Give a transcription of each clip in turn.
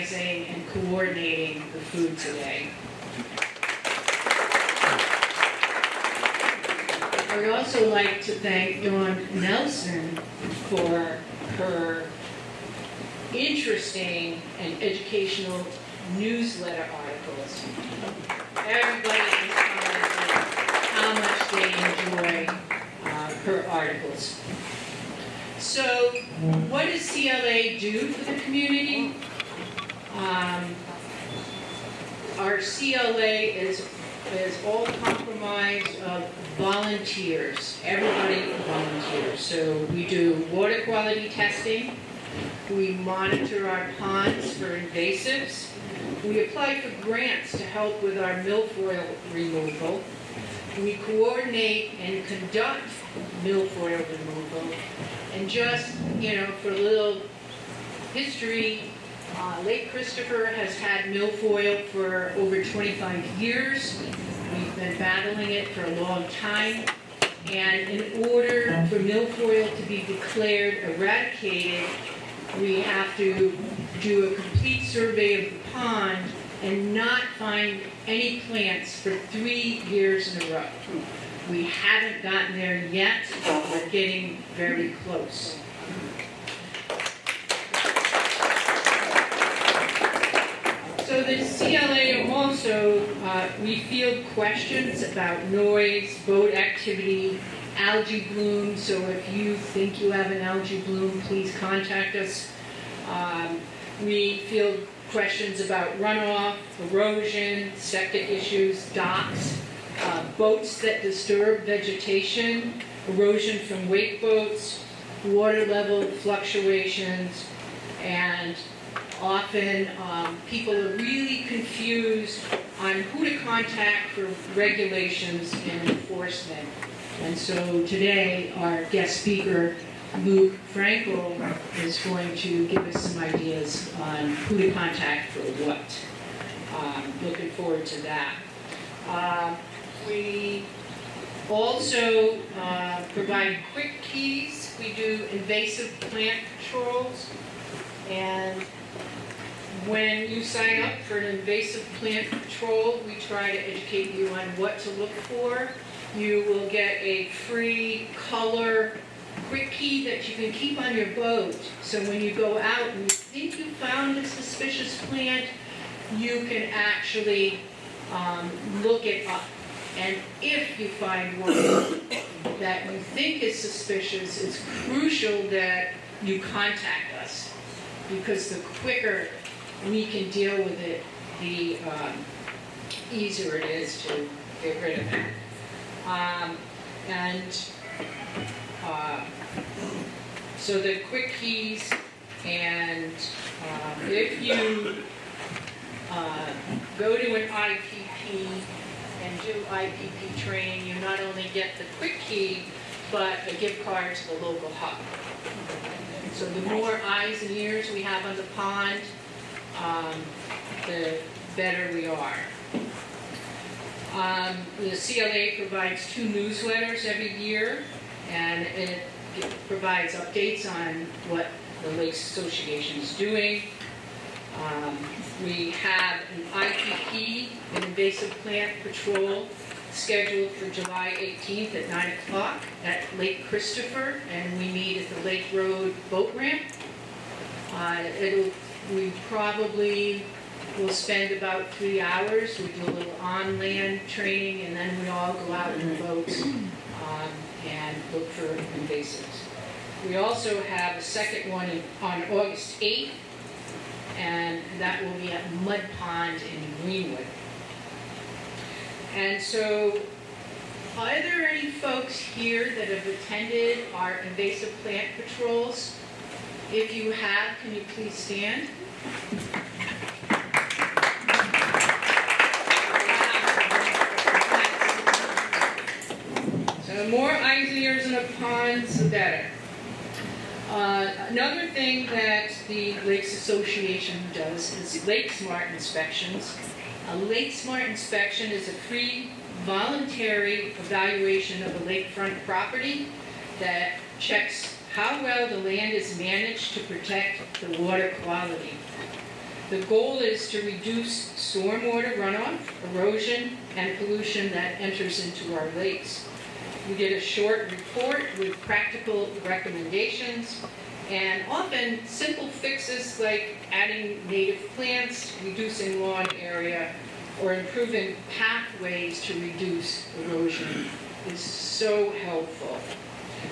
organizing and coordinating the food today. I would also like to thank Dawn Nelson for her interesting and educational newsletter articles. Everybody has commented how much they enjoy her articles. So, what does CLA do for the community? Our CLA is all comprised of volunteers. Everybody volunteers. So we do water quality testing. We monitor our ponds for invasives. We apply for grants to help with our milfoil removal. We coordinate and conduct milfoil removal. And just, for a little history, Lake Christopher has had milfoil for over 25 years. We've been battling it for a long time. And in order for milfoil to be declared eradicated, we have to do a complete survey of the pond and not find any plants for 3 years in a row. We haven't gotten there yet, but we're getting very close. So the CLA also, we field questions about noise, boat activity, algae bloom. So if you think you have an algae bloom, please contact us. We field questions about runoff, erosion, septic issues, docks, boats that disturb vegetation, erosion from wake boats, water level fluctuations, and often people are really confused on who to contact for regulations and enforcement. And so today, our guest speaker, Luke Frankel, is going to give us some ideas on who to contact for what. Looking forward to that. We also provide quick keys. We do invasive plant patrols. And when you sign up for an invasive plant patrol, we try to educate you on what to look for. You will get a free color quick key that you can keep on your boat. So when you go out and you think you found a suspicious plant, you can actually look it up. And if you find one that you think is suspicious, it's crucial that you contact us, because the quicker we can deal with it, the easier it is to get rid of it. So the quick keys, and if you go to an IPP and do IPP training, you not only get the quick key, but a gift card to the local hub. So the more eyes and ears we have on the pond, the better we are. The CLA provides 2 newsletters every year, and it provides updates on what the Lakes Association is doing. We have an IPP, an invasive plant patrol, scheduled for July 18th at 9 o'clock at Lake Christopher, and we meet at the Lake Road boat ramp. We probably will spend about 3 hours. We do a little on-land training, and then we all go out in boats and look for invasives. We also have a second one on August 8th, and that will be at Mud Pond in Greenwood. And so, are there any folks here that have attended our invasive plant patrols? If you have, can you please stand? So the more eyes and ears in the ponds, the better. Another thing that the Lakes Association does is Lake Smart inspections. A Lake Smart inspection is a free, voluntary evaluation of a lakefront property that checks how well the land is managed to protect the water quality. The goal is to reduce stormwater runoff, erosion, and pollution that enters into our lakes. We did a short report with practical recommendations and often simple fixes like adding native plants, reducing lawn area, or improving pathways to reduce erosion is so helpful.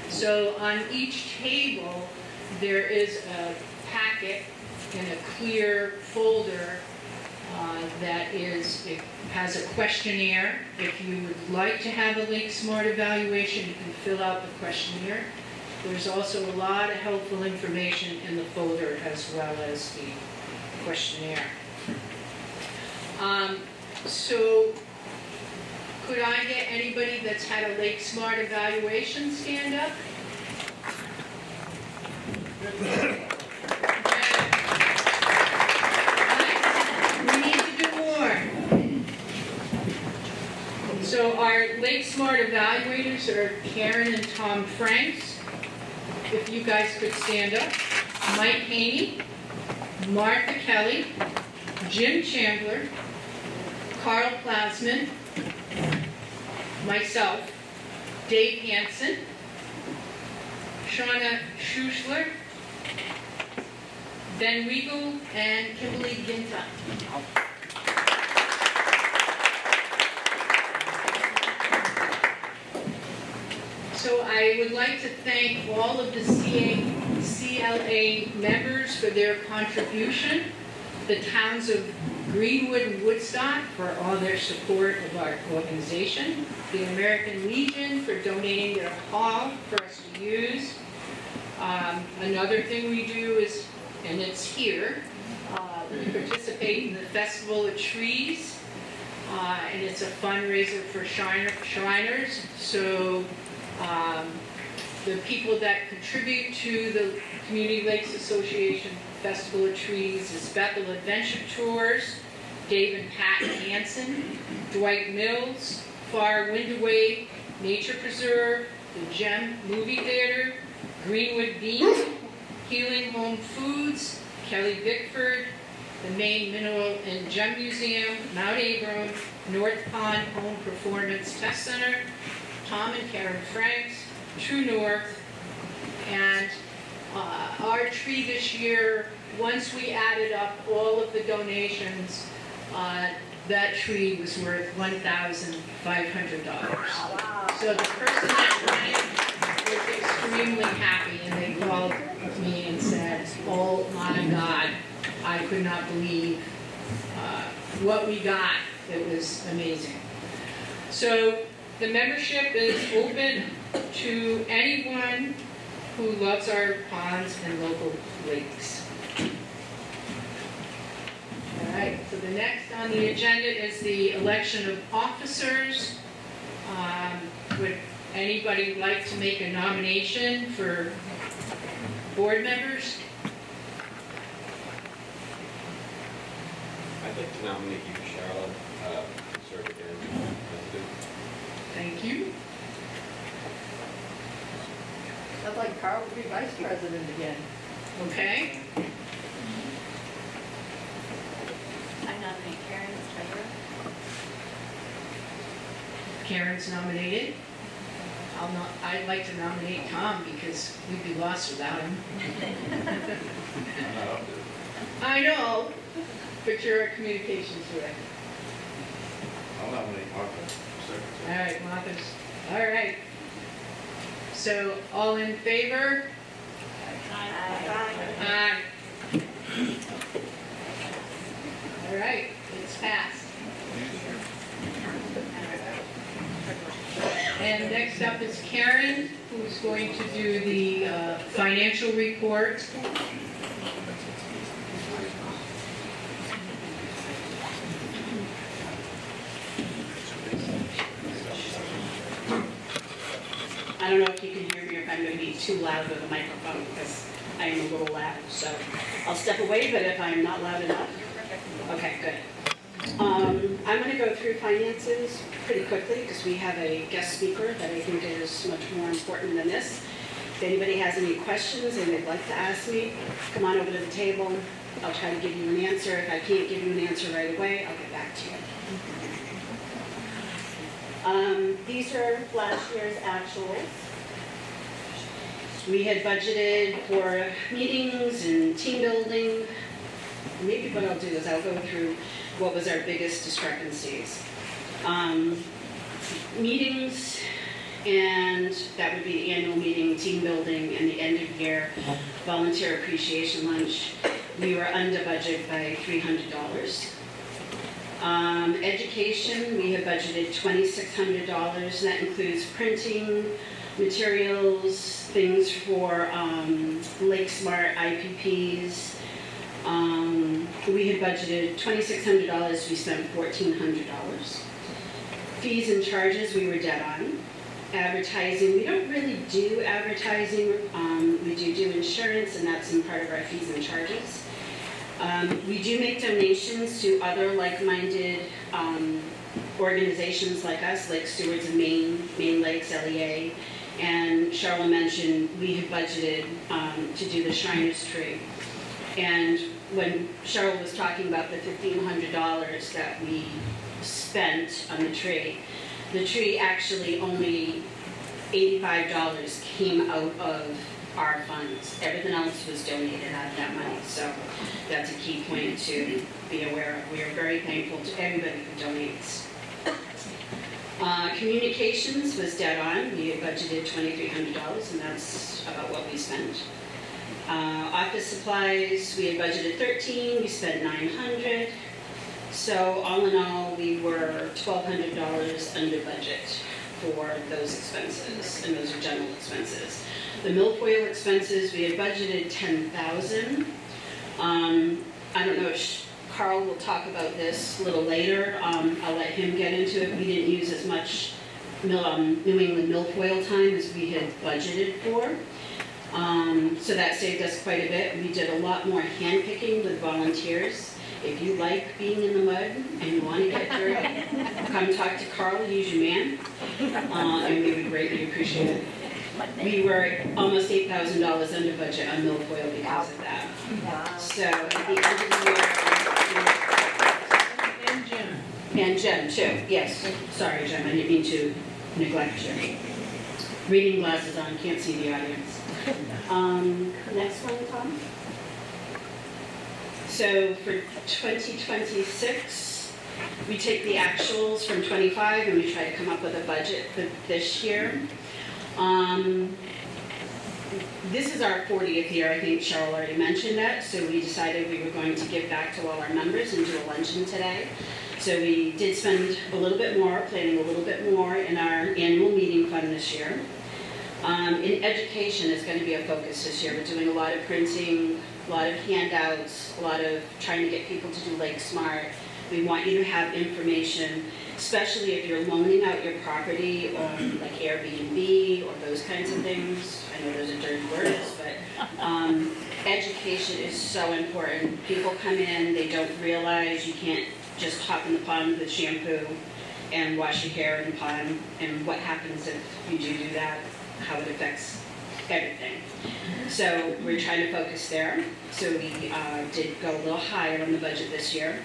So on each table, there is a packet in a clear folder it has a questionnaire. If you would like to have a Lake Smart evaluation, you can fill out the questionnaire. There's also a lot of helpful information in the folder as well as the questionnaire. So could I get anybody that's had a Lake Smart evaluation stand up? We need to do more. So our Lake Smart evaluators are Karen and Tom Franks. If you guys could stand up. Mike Haney, Martha Kelly, Jim Chandler, Carl Plasman, myself, Dave Hansen, Shauna Schuschler, Ben Riegel, and Kimberly Ginta. So I would like to thank all of the CLA members for their contribution, the towns of Greenwood and Woodstock for all their support of our organization, the American Legion for donating their hall for us to use. Another thing we do is, and it's here, we participate in the Festival of Trees, and it's a fundraiser for Shriners. So the people that contribute to the Community Lakes Association Festival of Trees is Bethel Adventure Tours, Dave and Pat Hansen, Dwight Mills, Far Windaway Nature Preserve, the Gem Movie Theater, Greenwood Bean, Healing Home Foods, Kelly Bickford, the Maine Mineral and Gem Museum, Mount Abram, North Pond Home Performance Test Center, Tom and Karen Franks, True North, and our tree this year, once we added up all of the donations, that tree was worth $1,500. Wow. So the person that won was extremely happy, and they called me and said, "Oh my God, I could not believe what we got. It was amazing." So the membership is open to anyone who loves our ponds and local lakes. All right, so the next on the agenda is the election of officers. Would anybody like to make a nomination for board members? I'd like to nominate you, Charlotte, to serve again as president. Thank you. I'd like Carl to be vice president again. Okay. I nominate Karen as treasurer. Karen's nominated. I'd like to nominate Tom because we'd be lost without him. I'm not up to it. I know, but you're a communications director. I'll nominate Martha for All secretary. right, Martha's. All right. So, all in favor? Aye. All right, it's passed. And next up is Karen, who's going to do the financial report. I don't know if you can hear me or if I'm going to be too loud with the microphone because I am a little loud. So I'll step away, but if I'm not loud enough. Okay, good. I'm going to go through finances pretty quickly because we have a guest speaker that I think is much more important than this. If anybody has any questions and they'd like to ask me, come on over to the table. I'll try to give you an answer. If I can't give you an answer right away, I'll get back to you. These are last year's actuals. We had budgeted for meetings and team building. Maybe what I'll do is I'll go through what was our biggest discrepancies. Meetings, and that would be the annual meeting, team building, and the end of year volunteer appreciation lunch. We were under budget by $300. Education, we have budgeted $2,600. That includes printing, materials, things for Lake Smart IPPs. We had budgeted $2,600, we spent $1,400. Fees and charges, we were dead on. Advertising, we don't really do advertising. We do insurance, and that's in part of our fees and charges. We do make donations to other like-minded organizations like us, like Stewards of Maine Lakes, LEA, and Charlotte mentioned we had budgeted to do the Shriners Tree. And when Cheryl was talking about the $1,500 that we spent on the tree actually only $85 came out of our funds. Everything else was donated out of that money. So that's a key point to be aware of. We are very thankful to everybody who donates. Communications was dead on. We had budgeted $2,300, and that's about what we spent. Office supplies, we had budgeted $13, we spent $900. So all in all, we were $1,200 under budget for those expenses, and those are general expenses. The milfoil expenses, we had budgeted $10,000. I don't know if Carl will talk about this a little later. I'll let him get into it. We didn't use as much New England milfoil time as we had budgeted for. So that saved us quite a bit. We did a lot more hand picking with volunteers. If you like being in the mud and you want to get dirty, come talk to Carl, he's your man, and we would greatly appreciate it. We were almost $8,000 under budget on milfoil because of that. So at the end of the year, And Jim. and Jen too, yes. Sorry, Jen, I didn't mean to neglect you. Reading glasses on, can't see the audience. Next one, Tom. So for 2026, we take the actuals from 25 and we try to come up with a budget for this year. This is our 40th year, I think Cheryl already mentioned that, so we decided we were going to give back to all our members and do a luncheon today. So we did spend a little bit more, planning a little bit more in our annual meeting fund this year. In education is going to be a focus this year. We're doing a lot of printing, a lot of handouts, a lot of trying to get people to do Lake Smart. We want you to have information, especially if you're loaning out your property on like Airbnb or those kinds of things. I know those are dirty words, but education is so important. People come in, they don't realize you can't just hop in the pond with shampoo and wash your hair in the pond, and what happens if you do that, how it affects everything. So we're trying to focus there. So we did go a little higher on the budget this year.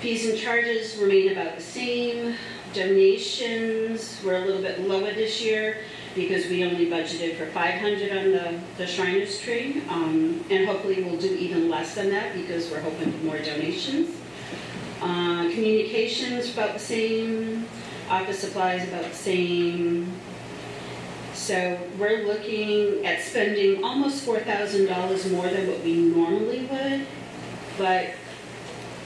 Fees and charges remain about the same. Donations were a little bit lower this year because we only budgeted for $500 on the Shriners Tree. And hopefully we'll do even less than that because we're hoping for more donations. Communications about the same. Office supplies about the same. So we're looking at spending almost $4,000 more than what we normally would, but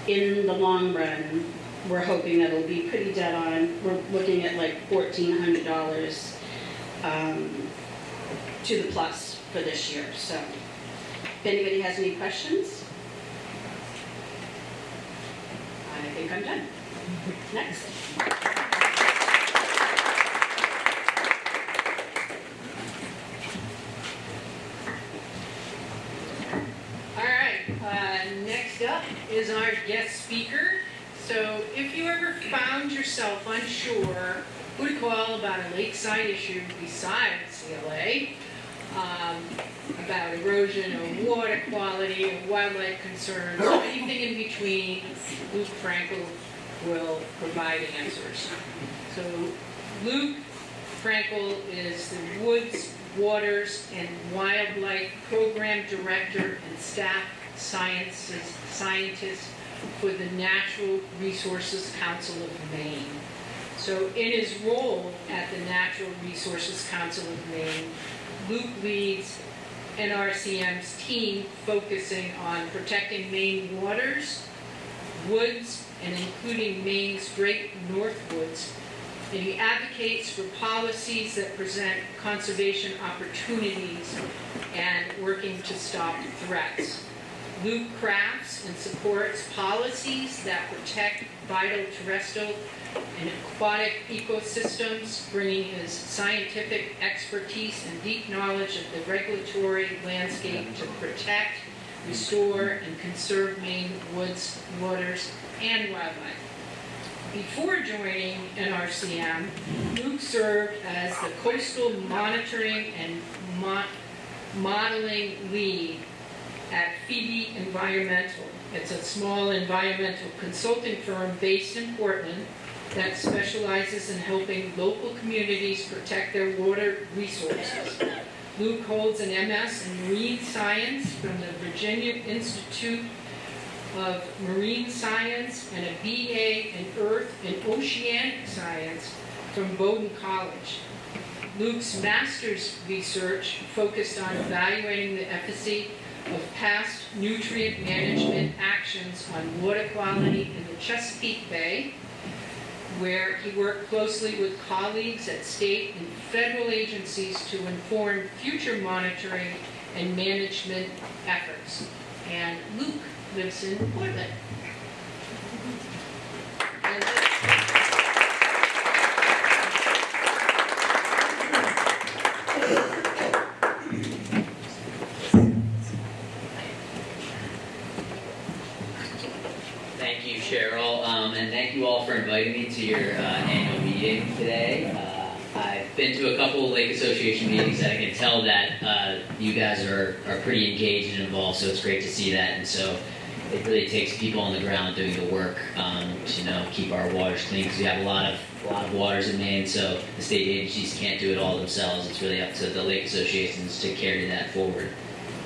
in the long run, we're hoping that it'll be pretty dead on. We're looking at like $1,400 to the plus for this year. So if anybody has any questions, I think I'm done. Next. Next up is our guest speaker. So if you ever found yourself unsure who to call about a lakeside issue besides CLA, about erosion or water quality or wildlife concerns, or anything in between. Luke Frankel will provide answers. So Luke Frankel is the Woods, Waters, and Wildlife Program Director and Staff Scientist for the Natural Resources Council of Maine. So in his role at the Natural Resources Council of Maine, Luke leads NRCM's team focusing on protecting Maine waters, woods, and including Maine's Great North Woods. And he advocates for policies that present conservation opportunities and working to stop threats. Luke crafts and supports policies that protect vital terrestrial and aquatic ecosystems, bringing his scientific expertise and deep knowledge of the regulatory landscape to protect, restore, and conserve Maine woods, waters, and wildlife. Before joining NRCM, Luke served as the Coastal Monitoring and Modeling Lead at Phoebe Environmental. It's a small environmental consulting firm based in Portland that specializes in helping local communities protect their water resources. Luke holds an MS in Marine Science from the Virginia Institute of Marine Science and a BA in Earth and Oceanic Science from Bowdoin College. Luke's master's research focused on evaluating the efficacy of past nutrient management actions on water quality in the Chesapeake Bay, where he worked closely with colleagues at state and federal agencies to inform future monitoring and management efforts. And Luke lives in Portland. And Thank you, Cheryl, and thank you all for inviting me to your annual meeting today. I've been to a couple of Lake Association meetings, and I can tell that you guys are pretty engaged and involved, so it's great to see that. And so it really takes people on the ground doing the work to keep our waters clean, because we have a lot of waters in Maine, so the state agencies can't do it all themselves. It's really up to the lake associations to carry that forward.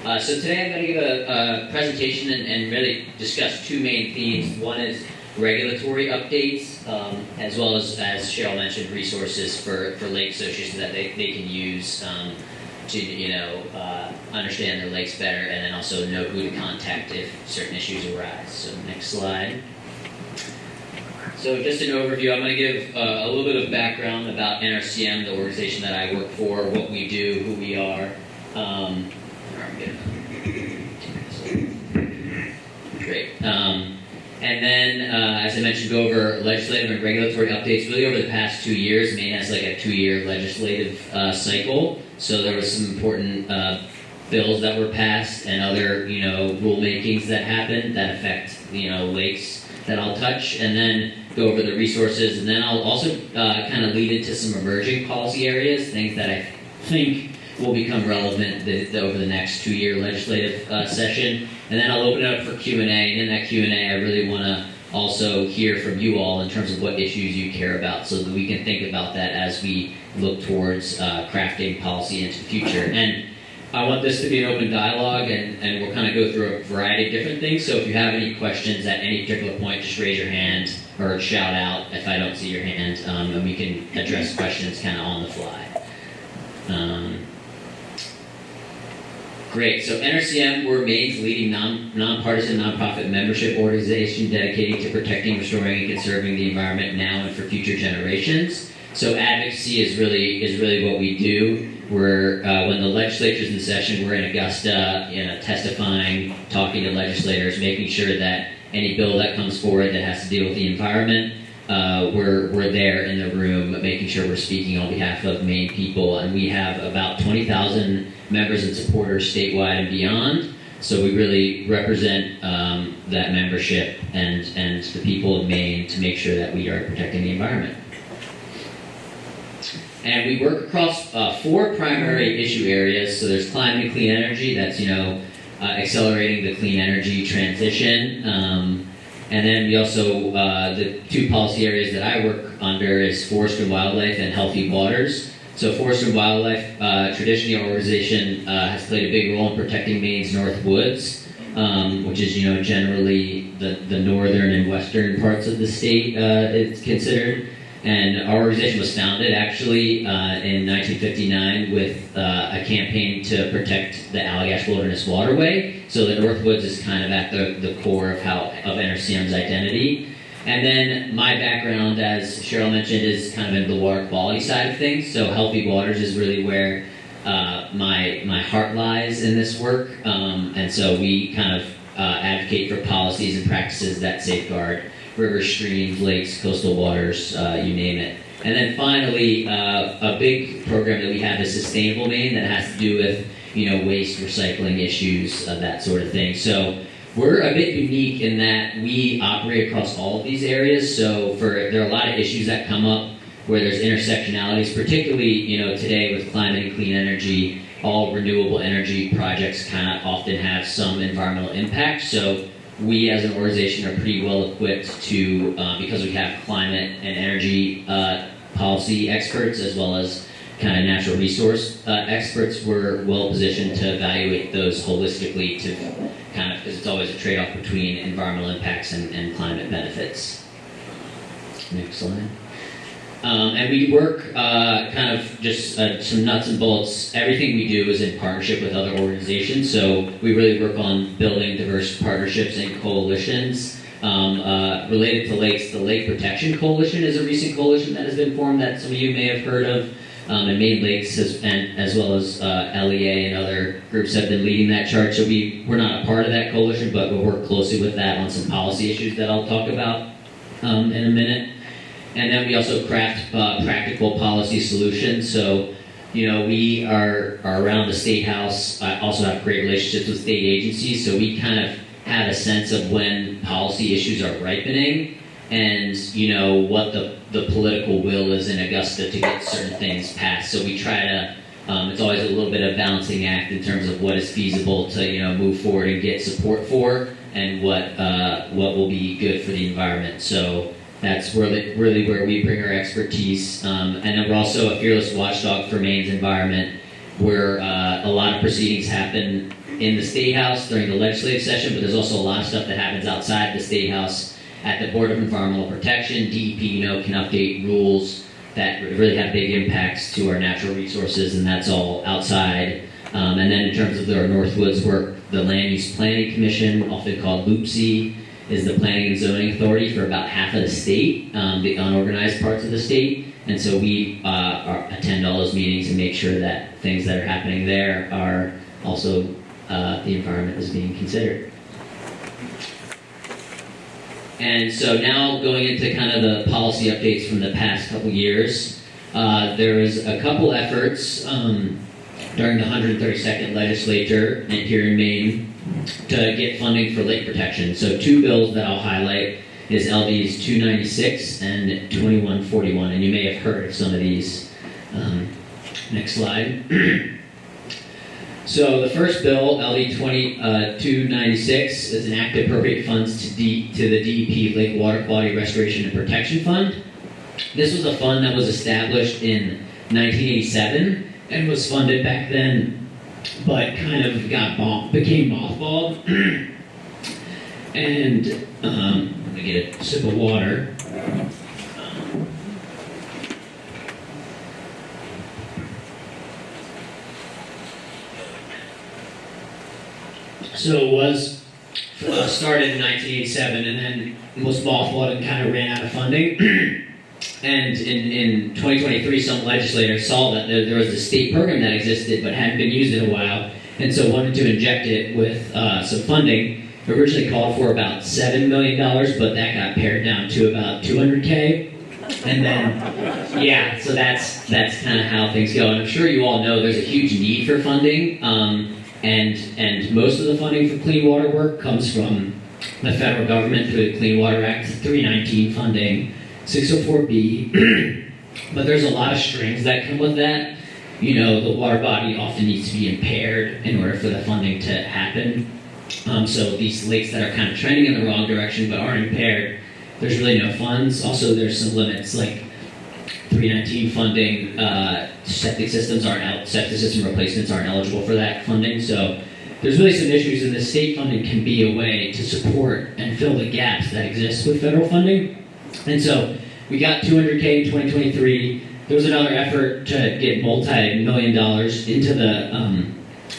So today I'm going to give a presentation and really discuss two main themes. One is regulatory updates, as well as Cheryl mentioned, resources for lake associations that they can use to understand their lakes better, and then also know who to contact if certain issues arise. So next slide. So just an overview, I'm going to give a little bit of background about NRCM, the organization that I work for, what we do, who we are. Great. And then, as I mentioned, go over legislative and regulatory updates. Really, over the past 2 years, Maine has like a 2-year legislative cycle. So there was some important bills that were passed and other, rulemakings that happened that affect, lakes that I'll touch. And then go over the resources. And then I'll also kind of lead into some emerging policy areas, things that I think will become relevant over the next 2-year legislative session. And then I'll open it up for Q&A. And in that Q&A, I really want to also hear from you all in terms of what issues you care about, so that we can think about that as we look towards crafting policy into the future. And I want this to be an open dialogue, and we'll kind of go through a variety of different things. So if you have any questions at any particular point, just raise your hand or shout out if I don't see your hand, and we can address questions kind of on the fly. Great. So NRCM, we're Maine's leading nonpartisan nonprofit membership organization dedicated to protecting, restoring, and conserving the environment now and for future generations. So advocacy is really what we do. We're when the legislature's in session, we're in Augusta, testifying, talking to legislators, making sure that any bill that comes forward that has to deal with the environment, we're there in the room, making sure we're speaking on behalf of Maine people. And we have about 20,000 members and supporters statewide and beyond. So we really represent that membership and the people of Maine to make sure that we are protecting the environment. And we work across 4 primary issue areas. So there's climate and clean energy, that's, accelerating the clean energy transition. And then we also, the 2 policy areas that I work under is forest and wildlife and healthy waters. So forest and wildlife, traditionally our organization has played a big role in protecting Maine's North Woods, which is, generally the northern and western parts of the state, it's considered. And our organization was founded actually in 1959 with a campaign to protect the Allagash Wilderness Waterway. So the North Woods is kind of at the core of NRCM's identity. And then my background, as Cheryl mentioned, is kind of in the water quality side of things. So Healthy Waters is really where my heart lies in this work. And so we kind of advocate for policies and practices that safeguard rivers, streams, lakes, coastal waters, you name it. And then finally, a big program that we have is Sustainable Maine that has to do with, waste, recycling issues, that sort of thing. So we're a bit unique in that we operate across all of these areas. So there are a lot of issues that come up where there's intersectionalities, particularly, today with climate and clean energy. All renewable energy projects kind of often have some environmental impact. So we as an organization are pretty well equipped to, because we have climate and energy policy experts as well as kind of natural resource experts, we're well positioned to evaluate those holistically to kind of, because it's always a trade-off between environmental impacts and climate benefits. Next slide. And we work kind of just some nuts and bolts. Everything we do is in partnership with other organizations. So we really work on building diverse partnerships and coalitions. Related to lakes, the Lake Protection Coalition is a recent coalition that has been formed that some of you may have heard of. And Maine Lakes, as well as LEA and other groups have been leading that charge. So we're not a part of that coalition, but we'll work closely with that on some policy issues that I'll talk about in a minute. And then we also craft practical policy solutions. So, we are around the State House. I also have great relationships with state agencies. So we kind of have a sense of when policy issues are ripening and, what the political will is in Augusta to get certain things passed. So we try to, it's always a little bit of balancing act in terms of what is feasible to, move forward and get support for and what will be good for the environment. So that's really where we bring our expertise. And then we're also a fearless watchdog for Maine's environment, where a lot of proceedings happen in the State House during the legislative session, but there's also a lot of stuff that happens outside the State House at the Board of Environmental Protection. DEP, can update rules that really have big impacts to our natural resources, and that's all outside. And then in terms of our Northwoods work, the Land Use Planning Commission, often called LUPC, is the planning and zoning authority for about half of the state, the unorganized parts of the state. And so we attend all those meetings and make sure that things that are happening there are also, the environment is being considered. And so now going into kind of the policy updates from the past couple years, there was a couple efforts during the 132nd legislature here in Maine to get funding for lake protection. So 2 bills that I'll highlight is LDs 296 and 2141, and you may have heard of some of these. Next slide. So the first bill, LD 296, is an act to appropriate funds to the DEP Lake Water Quality Restoration and Protection Fund. This was a fund that was established in 1987 and was funded back then, but kind of became mothballed. And let me get a sip of water. So it was started in 1987 and then was mothballed and kind of ran out of funding. And in 2023, some legislators saw that there was a state program that existed but hadn't been used in a while, and so wanted to inject it with some funding. It originally called for about $7 million, but that got pared down to about $200K. And then, yeah, so that's kind of how things go. And I'm sure you all know there's a huge need for funding, and most of the funding for clean water work comes from the federal government through the Clean Water Act 319 funding, 604B, but there's a lot of strings that come with that. You know, the water body often needs to be impaired in order for the funding to happen. So these lakes that are kind of trending in the wrong direction but aren't impaired, there's really no funds. Also, there's some limits like 319 funding, septic system replacements aren't eligible for that funding. So there's really some issues, and the state funding can be a way to support and fill the gaps that exist with federal funding. And so we got $200K in 2023. There was another effort to get multi-million dollars into the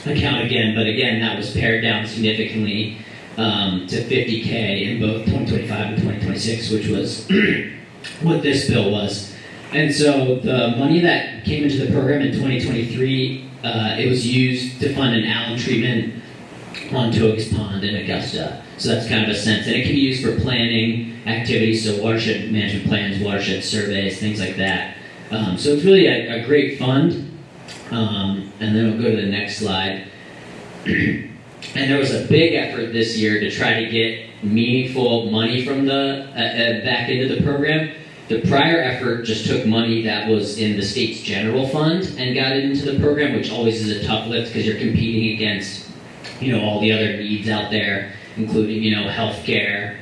account again, but again, that was pared down significantly to $50K in both 2025 and 2026, which was what this bill was. And so the money that came into the program in 2023, it was used to fund an alum treatment on Togus Pond in Augusta. So that's kind of a sense. And it can be used for planning activities, so watershed management plans, watershed surveys, things like that. So it's really a great fund. And then we'll go to the next slide. And there was a big effort this year to try to get meaningful money from the back into the program. The prior effort just took money that was in the state's general fund and got it into the program, which always is a tough lift because you're competing against, you know, all the other needs out there, including, you know, healthcare,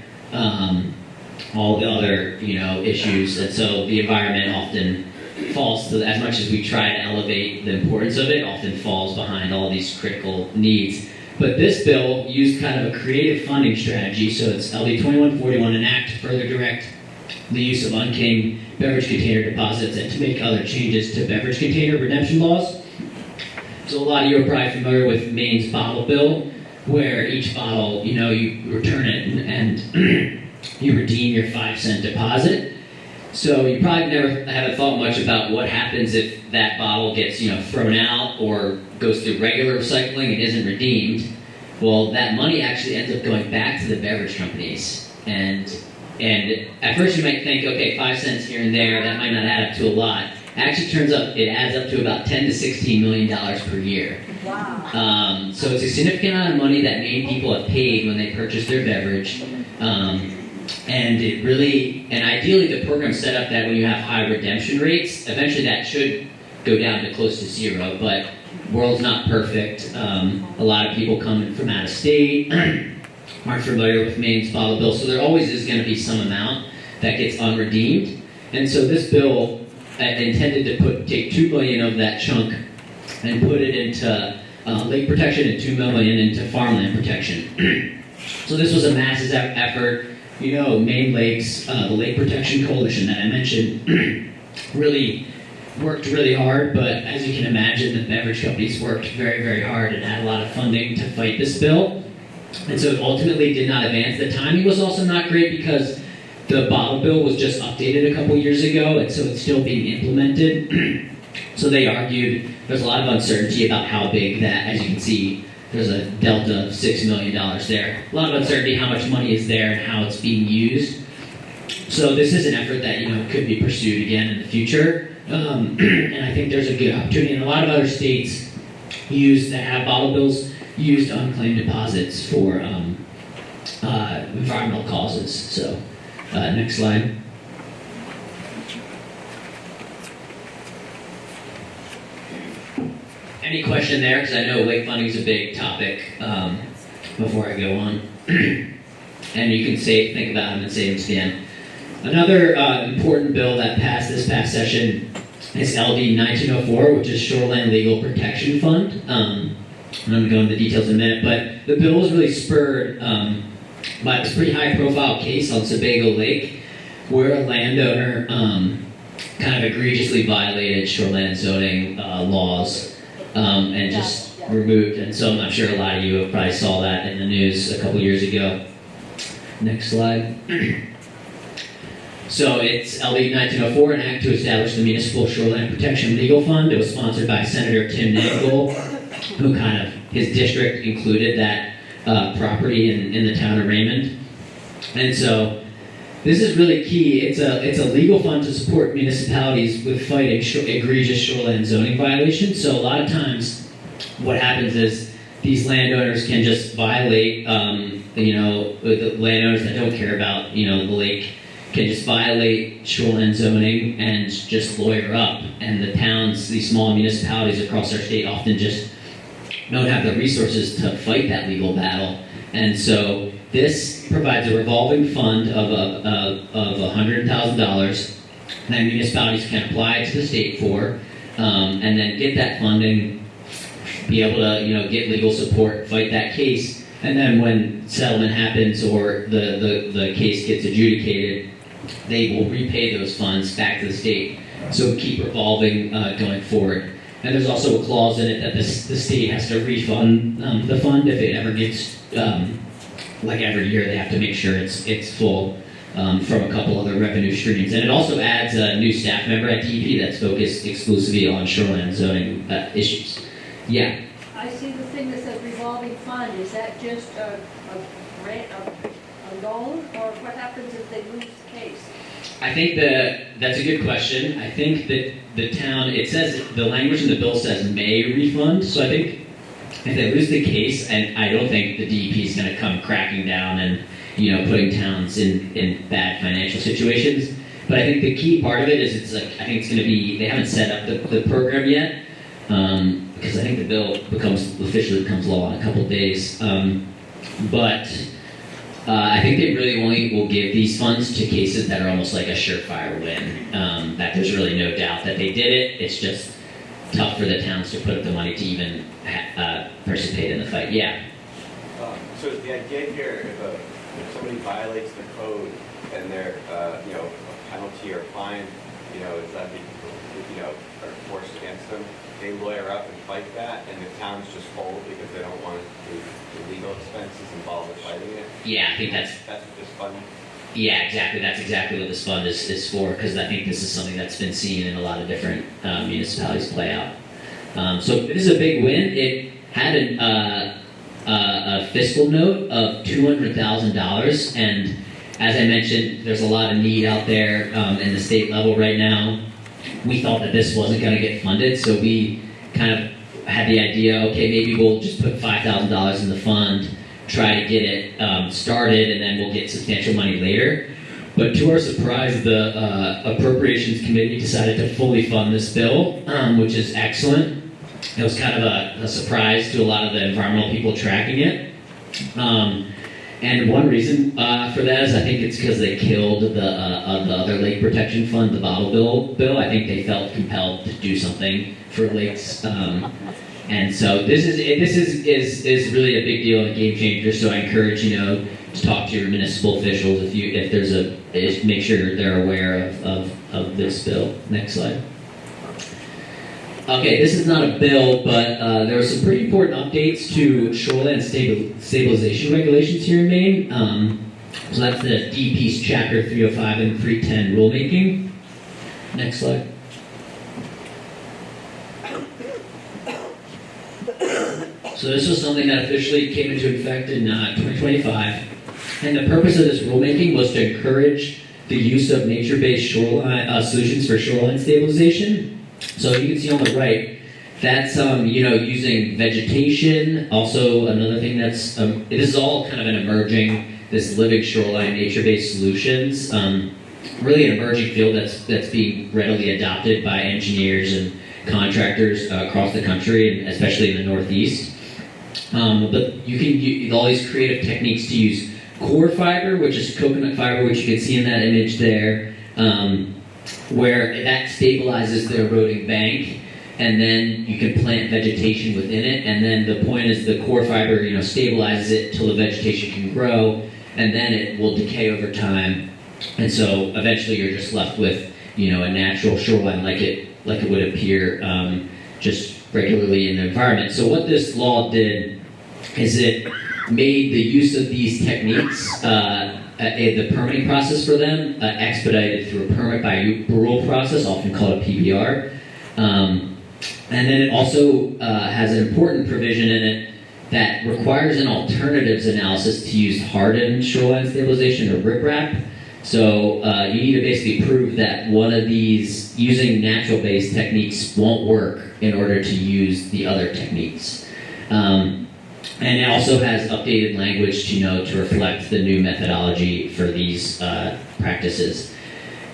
all the other, you know, issues. And so the environment often falls to, as much as we try to elevate the importance of it, often falls behind all these critical needs. But this bill used kind of a creative funding strategy. So it's LD 2141, an act to further direct the use of unclaimed beverage container deposits and to make other changes to beverage container redemption laws. So a lot of you are probably familiar with Maine's bottle bill, where each bottle, you know, you return it and you redeem your 5-cent deposit. So you probably haven't thought much about what happens if that bottle gets, you know, thrown out or goes through regular recycling and isn't redeemed. Well, that money actually ends up going back to the beverage companies. And at first you might think, okay, 5 cents here and there, that might not add up to a lot. Actually turns up, it adds up to about $10 to $16 million per year. Wow. So it's a significant amount of money that Maine people have paid when they purchase their beverage. And it really, and ideally the program's set up that when you have high redemption rates, eventually that should go down to close to zero, but world's not perfect. A lot of people coming from out of state aren't familiar with Maine's bottle bill, so there always is going to be some amount that gets unredeemed. And so this bill intended to take $2 million of that chunk and put it into lake protection and $2 million into farmland protection. So this was a massive effort. You know, Maine Lakes, the Lake Protection Coalition that I mentioned, really worked really hard, but as you can imagine, the beverage companies worked very, very hard and had a lot of funding to fight this bill. And so it ultimately did not advance. The timing was also not great because the bottle bill was just updated a couple years ago, and so it's still being implemented. So they argued there's a lot of uncertainty about how big that, as you can see, there's a delta of $6 million there. A lot of uncertainty how much money is there and how it's being used. So this is an effort that, you know, could be pursued again in the future. And I think there's a good opportunity. And a lot of other states that have bottle bills used unclaimed deposits for environmental causes. So next slide. Any question there? Because I know lake funding is a big topic before I go on. And you can think about them and save them to the end. Another important bill that passed this past session is LD 1904, which is Shoreland Legal Protection Fund. And I'm going to go into the details in a minute, but the bill was really spurred by this pretty high-profile case on Sebago Lake, where a landowner kind of egregiously violated shoreline zoning laws. And just removed, and so I'm sure a lot of you probably saw that in the news a couple years ago. Next slide. So it's LD 1904, an act to establish the Municipal Shoreline Protection Legal Fund. It was sponsored by Senator Tim Nangle, who his district included that property in the town of Raymond. And so this is really key. It's a legal fund to support municipalities with fighting egregious shoreline zoning violations. So a lot of times what happens is these landowners can just violate, the landowners that don't care about, the lake can just violate shoreline zoning and just lawyer up. And the towns, these small municipalities across our state often just don't have the resources to fight that legal battle. And so this provides a revolving fund of $100,000 that municipalities can apply to the state for, and then get that funding, be able to get legal support, fight that case, and then when settlement happens or the case gets adjudicated, they will repay those funds back to the state. So keep revolving going forward. And there's also a clause in it that the state has to refund the fund if it ever gets, like every year they have to make sure it's full from a couple other revenue streams. And it also adds a new staff member at DEP that's focused exclusively on shoreline zoning issues. Yeah. I see the thing that says revolving fund, is that just a grant, a loan, or what happens if they lose the case? I think that's a good question. I think that the town, it says, the language in the bill says may refund, so I think if they lose the case, and I don't think the DEP is going to come cracking down and putting towns in bad financial situations. But I think the key part of it is I think it's going to be, they haven't set up the program yet, because I think the bill officially becomes law in a couple of days. But I think they really only will give these funds to cases that are almost like a surefire win. That there's really no doubt that they did it. It's just tough for the towns to put up the money to even participate in the fight. Yeah. So is the idea here, if somebody violates the code and they're, a penalty or fine, is that are forced against them, they lawyer up and fight that, and the towns just fold because they don't want the legal expenses involved with fighting it? Yeah, I think that's what this fund. Yeah, exactly. That's exactly what this fund is for, because I think this is something that's been seen in a lot of different municipalities play out. So this is a big win. It had a fiscal note of $200,000, and as I mentioned, there's a lot of need out there in the state level right now. We thought that this wasn't going to get funded, so we kind of had the idea, okay, maybe we'll just put $5,000 in the fund, try to get it started, and then we'll get substantial money later. But to our surprise, the Appropriations Committee decided to fully fund this bill, which is excellent. It was kind of a surprise to a lot of the environmental people tracking it. And one reason for that is I think it's because they killed the other lake protection fund, the bottle bill. I think they felt compelled to do something for lakes. And so this is really a big deal and a game changer. So I encourage to talk to your municipal officials if there's make sure they're aware of this bill. Next slide. Okay, this is not a bill, but there are some pretty important updates to shoreline stabilization regulations here in Maine. So that's the DEP's Chapter 305 and 310 rulemaking. Next slide. So this was something that officially came into effect in 2025. And the purpose of this rulemaking was to encourage the use of nature-based shoreline solutions for shoreline stabilization. So you can see on the right, that's using vegetation. Also, another thing that's this is all kind of an emerging, this living shoreline nature-based solutions. Really an emerging field that's being readily adopted by engineers and contractors across the country, and especially in the Northeast. But you can use all these creative techniques to use core fiber, which is coconut fiber, which you can see in that image there. Where that stabilizes the eroding bank, and then you can plant vegetation within it, and then the point is the core fiber, stabilizes it till the vegetation can grow, and then it will decay over time, and so eventually you're just left with, a natural shoreline like it would appear just regularly in the environment. So what this law did is it made the use of these techniques the permitting process for them expedited through a permit by rule process, often called a PBR. And then it also has an important provision in it that requires an alternatives analysis to use hardened shoreline stabilization or riprap. So you need to basically prove that one of these using natural-based techniques won't work in order to use the other techniques. And it also has updated language to reflect the new methodology for these practices.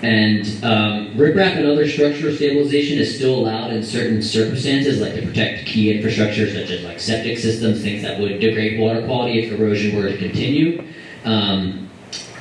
And riprap and other structural stabilization is still allowed in certain circumstances, like to protect key infrastructure such as like septic systems, things that would degrade water quality if erosion were to continue. And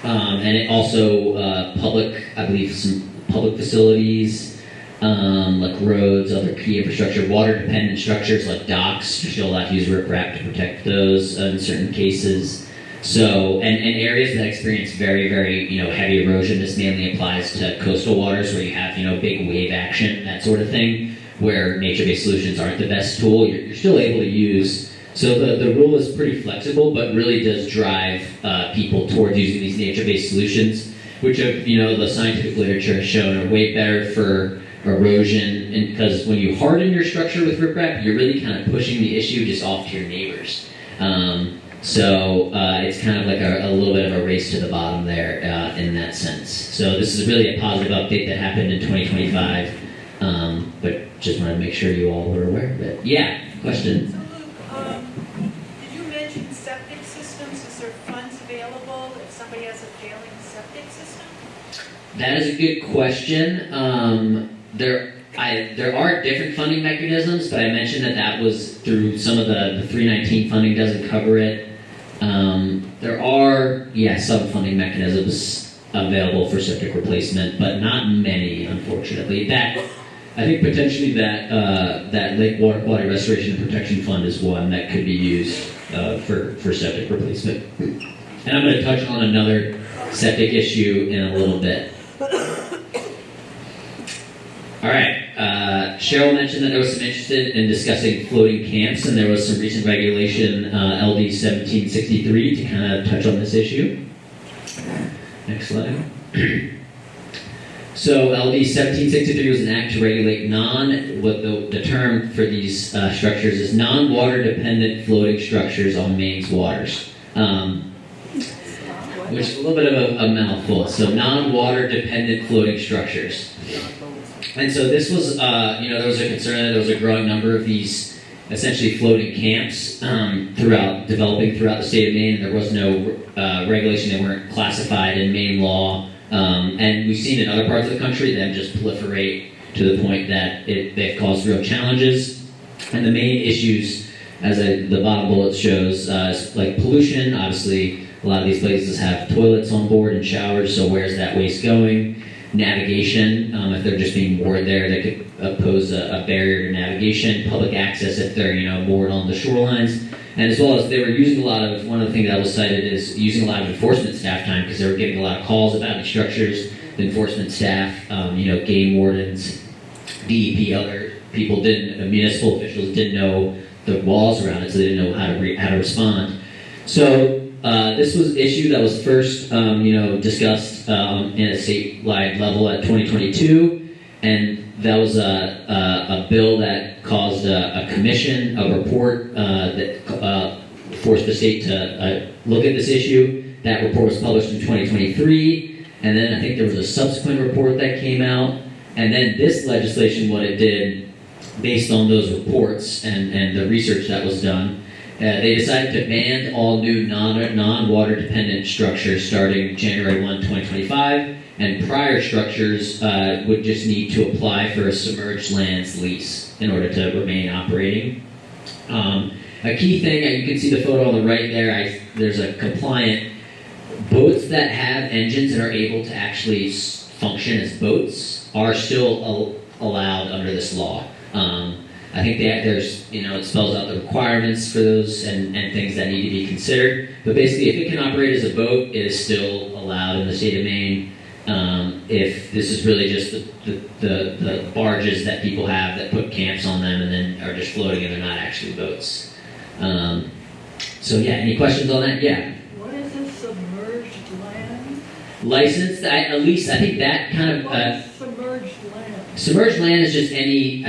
it also some public facilities, like roads, other key infrastructure, water-dependent structures like docks, you're still allowed to use riprap to protect those in certain cases. So, and areas that experience very, very, heavy erosion, this mainly applies to coastal waters where you have, big wave action, that sort of thing, where nature-based solutions aren't the best tool, you're still able to use. So the rule is pretty flexible, but really does drive people towards using these nature-based solutions, which the scientific literature has shown are way better for erosion, and because when you harden your structure with riprap, you're really kind of pushing the issue just off to your neighbors. So it's kind of like a little bit of a race to the bottom there in that sense. So this is really a positive update that happened in 2025, but just wanted to make sure you all were aware of it. Yeah, question? So Luke, did you mention septic systems? Is there funds available if somebody has a failing septic system? That is a good question. There are different funding mechanisms, but I mentioned that was through some of the 319 funding doesn't cover it. There are, some funding mechanisms available for septic replacement, but not many, unfortunately. I think potentially that Lake Water Quality Restoration and Protection Fund is one that could be used for septic replacement. And I'm going to touch on another septic issue in a little bit. All right. Cheryl mentioned that there was some interest in discussing floating camps, and there was some recent regulation, LD 1763, to kind of touch on this issue. Next slide. So LD 1763 was an act to regulate what the term for these structures is non-water dependent floating structures on Maine's waters. Which is a little bit of a mouthful. So non-water dependent floating structures. And so this was, there was a concern that there was a growing number of these essentially floating camps developing throughout the state of Maine. There was no regulation. They weren't classified in Maine law. And we've seen in other parts of the country them just proliferate to the point that they've caused real challenges. And the main issues, as the bottom bullet shows, is like pollution. Obviously, a lot of these places have toilets on board and showers, so where's that waste going? Navigation, if they're just being moored there, that could pose a barrier to navigation. Public access if they're moored on the shorelines, and as well as they were using one of the things that was cited is using a lot of enforcement staff time because they were getting a lot of calls about these structures. The enforcement staff, game wardens, DEP, other people municipal officials didn't know the laws around it, so they didn't know how to respond. So. This was an issue that was first, discussed in a statewide level at 2022, and that was a bill that caused a commission, a report that forced the state to look at this issue. That report was published in 2023, and then I think there was a subsequent report that came out, and then this legislation, what it did, based on those reports and the research that was done, they decided to ban all new non-water dependent structures starting January 1, 2025, and prior structures would just need to apply for a submerged lands lease in order to remain operating. A key thing, you can see the photo on the right there, there's a compliant, boats that have engines and are able to actually function as boats are still allowed under this law. I think there's, it spells out the requirements for those and things that need to be considered. But basically, if it can operate as a boat, it is still allowed in the state of Maine. If this is really just the barges that people have that put camps on them and then are just floating and they're not actually boats. So yeah, any questions on that? Yeah. What is this submerged land? Licensed, at least I think that kind of... What is submerged land? Submerged land is just any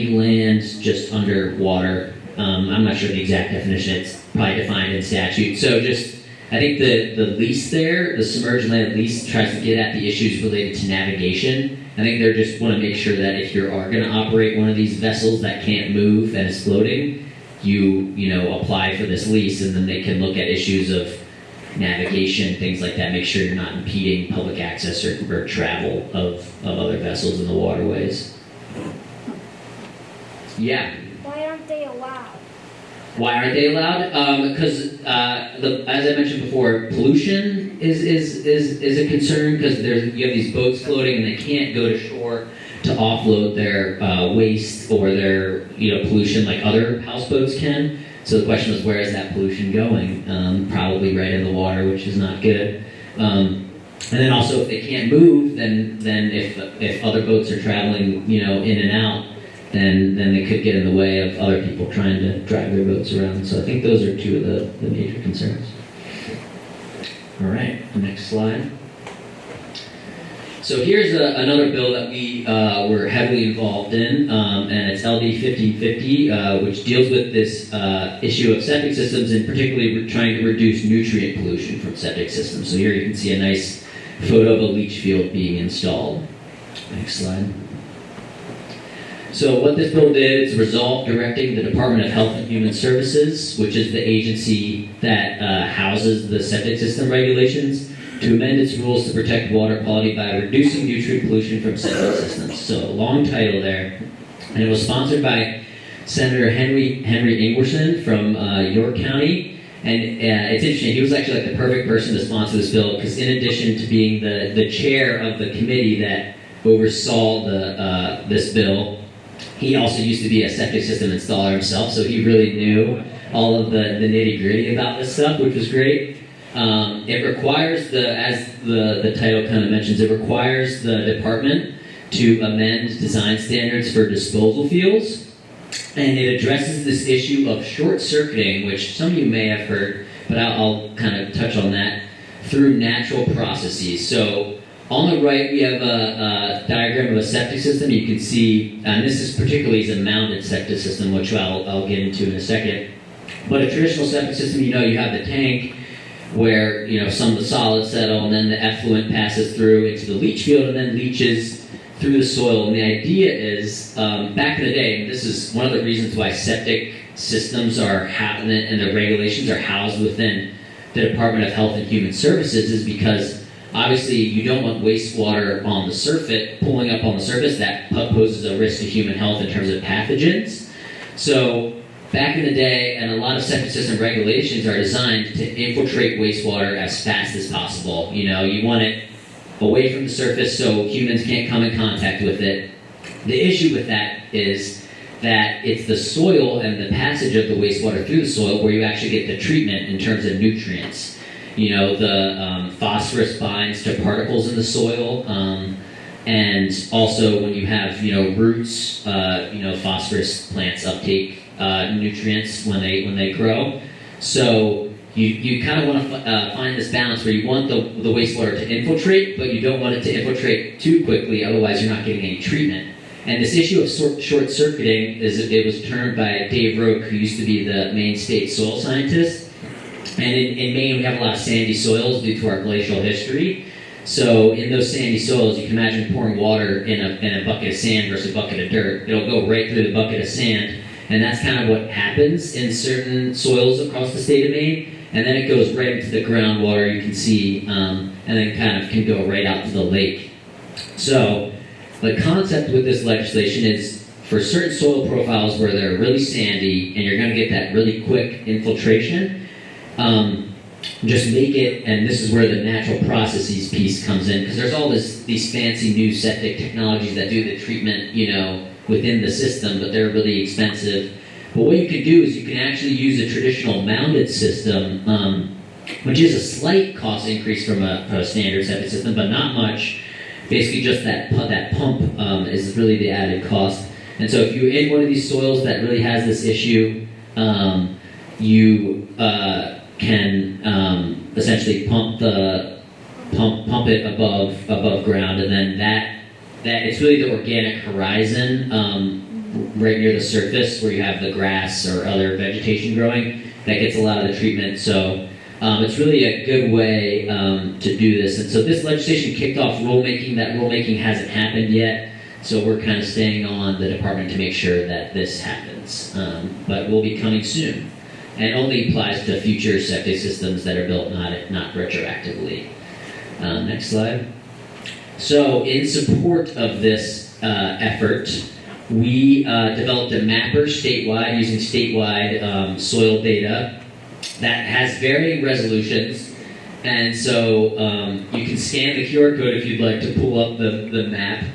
land just underwater. I'm not sure the exact definition. It's probably defined in statute. So I think the lease there, the submerged land lease, tries to get at the issues related to navigation. I think they just want to make sure that if you are going to operate one of these vessels that can't move and is floating, you apply for this lease, and then they can look at issues of navigation, things like that, make sure you're not impeding public access or travel of other vessels in the waterways. Yeah. Why aren't they allowed? Why aren't they allowed? Because as I mentioned before, pollution is a concern, because you have these boats floating and they can't go to shore to offload their waste or their pollution like other houseboats can. So the question was, where is that pollution going? Probably right in the water, which is not good. And then also, if they can't move, then if other boats are traveling in and out, then they could get in the way of other people trying to drive their boats around. So I think those are two of the major concerns. All right, next slide. So here's another bill that we were heavily involved in, and it's LD 1550, which deals with this issue of septic systems, and particularly trying to reduce nutrient pollution from septic systems. So here you can see a nice photo of a leach field being installed. Next slide. So what this bill did is resolve directing the Department of Health and Human Services, which is the agency that houses the septic system regulations, to amend its rules to protect water quality by reducing nutrient pollution from septic systems. So long title there. And it was sponsored by Senator Henry Ingwerson from York County. And it's interesting, he was actually like the perfect person to sponsor this bill, because in addition to being the chair of the committee that oversaw this bill, he also used to be a septic system installer himself, so he really knew all of the nitty-gritty about this stuff, which was great. It requires, as the title kind of mentions, it requires the department to amend design standards for disposal fields, and it addresses this issue of short-circuiting, which some of you may have heard, but I'll kind of touch on that, through natural processes. So on the right, we have a diagram of a septic system. You can see, and this is particularly a mounted septic system, which I'll get into in a second. But a traditional septic system, you have the tank where some of the solids settle, and then the effluent passes through into the leach field and then leaches through the soil. And the idea is, back in the day, and this is one of the reasons why septic systems and the regulations are housed within the Department of Health and Human Services, is because obviously you don't want wastewater on the surface, pulling up on the surface. That poses a risk to human health in terms of pathogens. So back in the day, and a lot of septic system regulations are designed to infiltrate wastewater as fast as possible. You want it away from the surface so humans can't come in contact with it. The issue with that is that it's the soil and the passage of the wastewater through the soil where you actually get the treatment in terms of nutrients. The phosphorus binds to particles in the soil, and also when you have, roots, phosphorus plants uptake nutrients when they grow. So you kind of want to find this balance where you want the wastewater to infiltrate, but you don't want it to infiltrate too quickly, otherwise you're not getting any treatment. And this issue of short-circuiting, it was termed by Dave Roque, who used to be the Maine State soil scientist. And in Maine, we have a lot of sandy soils due to our glacial history. So in those sandy soils, you can imagine pouring water in a bucket of sand versus a bucket of dirt. It'll go right through the bucket of sand. And that's kind of what happens in certain soils across the state of Maine. And then it goes right into the groundwater, you can see, and then kind of can go right out to the lake. So the concept with this legislation is for certain soil profiles where they're really sandy and you're going to get that really quick infiltration, just make it, and this is where the natural processes piece comes in, because there's all these fancy new septic technologies that do the treatment, within the system, but they're really expensive. But what you can do is you can actually use a traditional mounted system, which is a slight cost increase from a standard septic system, but not much. Basically just that pump is really the added cost. And so if you're in one of these soils that really has this issue, you can essentially pump it above ground, and then that it's really the organic horizon right near the surface where you have the grass or other vegetation growing that gets a lot of the treatment. So it's really a good way to do this. And so this legislation kicked off rulemaking. That rulemaking hasn't happened yet. So we're kind of staying on the department to make sure that this happens. But will be coming soon. And only applies to future septic systems that are built not retroactively. Next slide. So in support of this effort, we developed a mapper statewide using statewide soil data that has varying resolutions. And so you can scan the QR code if you'd like to pull up the map.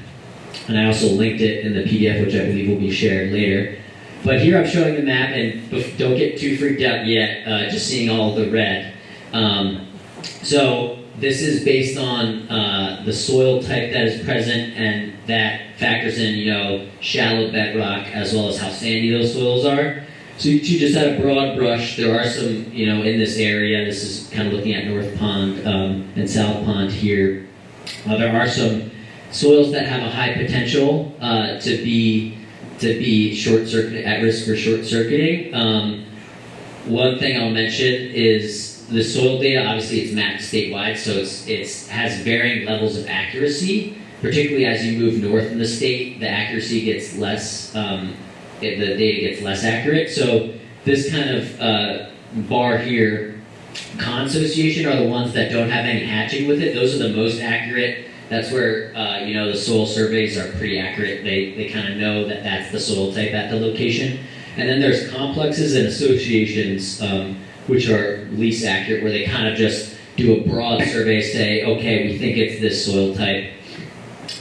And I also linked it in the PDF, which I believe will be shared later. But here I'm showing the map, and don't get too freaked out yet, just seeing all the red. So this is based on the soil type that is present, and that factors in, shallow bedrock as well as how sandy those soils are. So to just at a broad brush, there are some, in this area, this is kind of looking at North Pond and South Pond here. There are some soils that have a high potential to be at risk for short circuiting. One thing I'll mention is the soil data. Obviously, it's mapped statewide, so it has varying levels of accuracy. Particularly as you move north in the state, the accuracy gets less. The data gets less accurate. So this kind of bar here, consociation, are the ones that don't have any hatching with it. Those are the most accurate. That's where the soil surveys are pretty accurate. They kind of know that that's the soil type at the location. And then there's complexes and associations, which are least accurate, where they kind of just do a broad survey, say, okay, we think it's this soil type.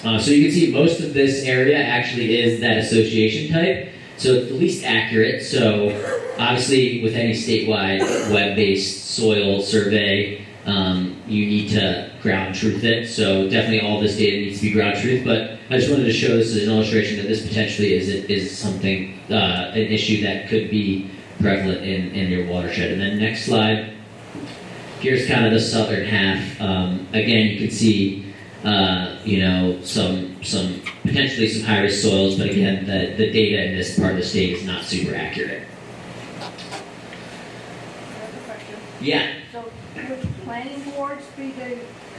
So you can see most of this area actually is that association type. So it's the least accurate. So obviously with any statewide web-based soil survey, you need to ground truth it. So definitely all this data needs to be ground truth. But I just wanted to show this as an illustration that this potentially is something, an issue that could be prevalent in your watershed. And then next slide. Here's kind of the southern half. Again, you can see, some potentially some high-risk soils, but again, the data in this part of the state is not super accurate. Another question. Yeah. So would planning boards be the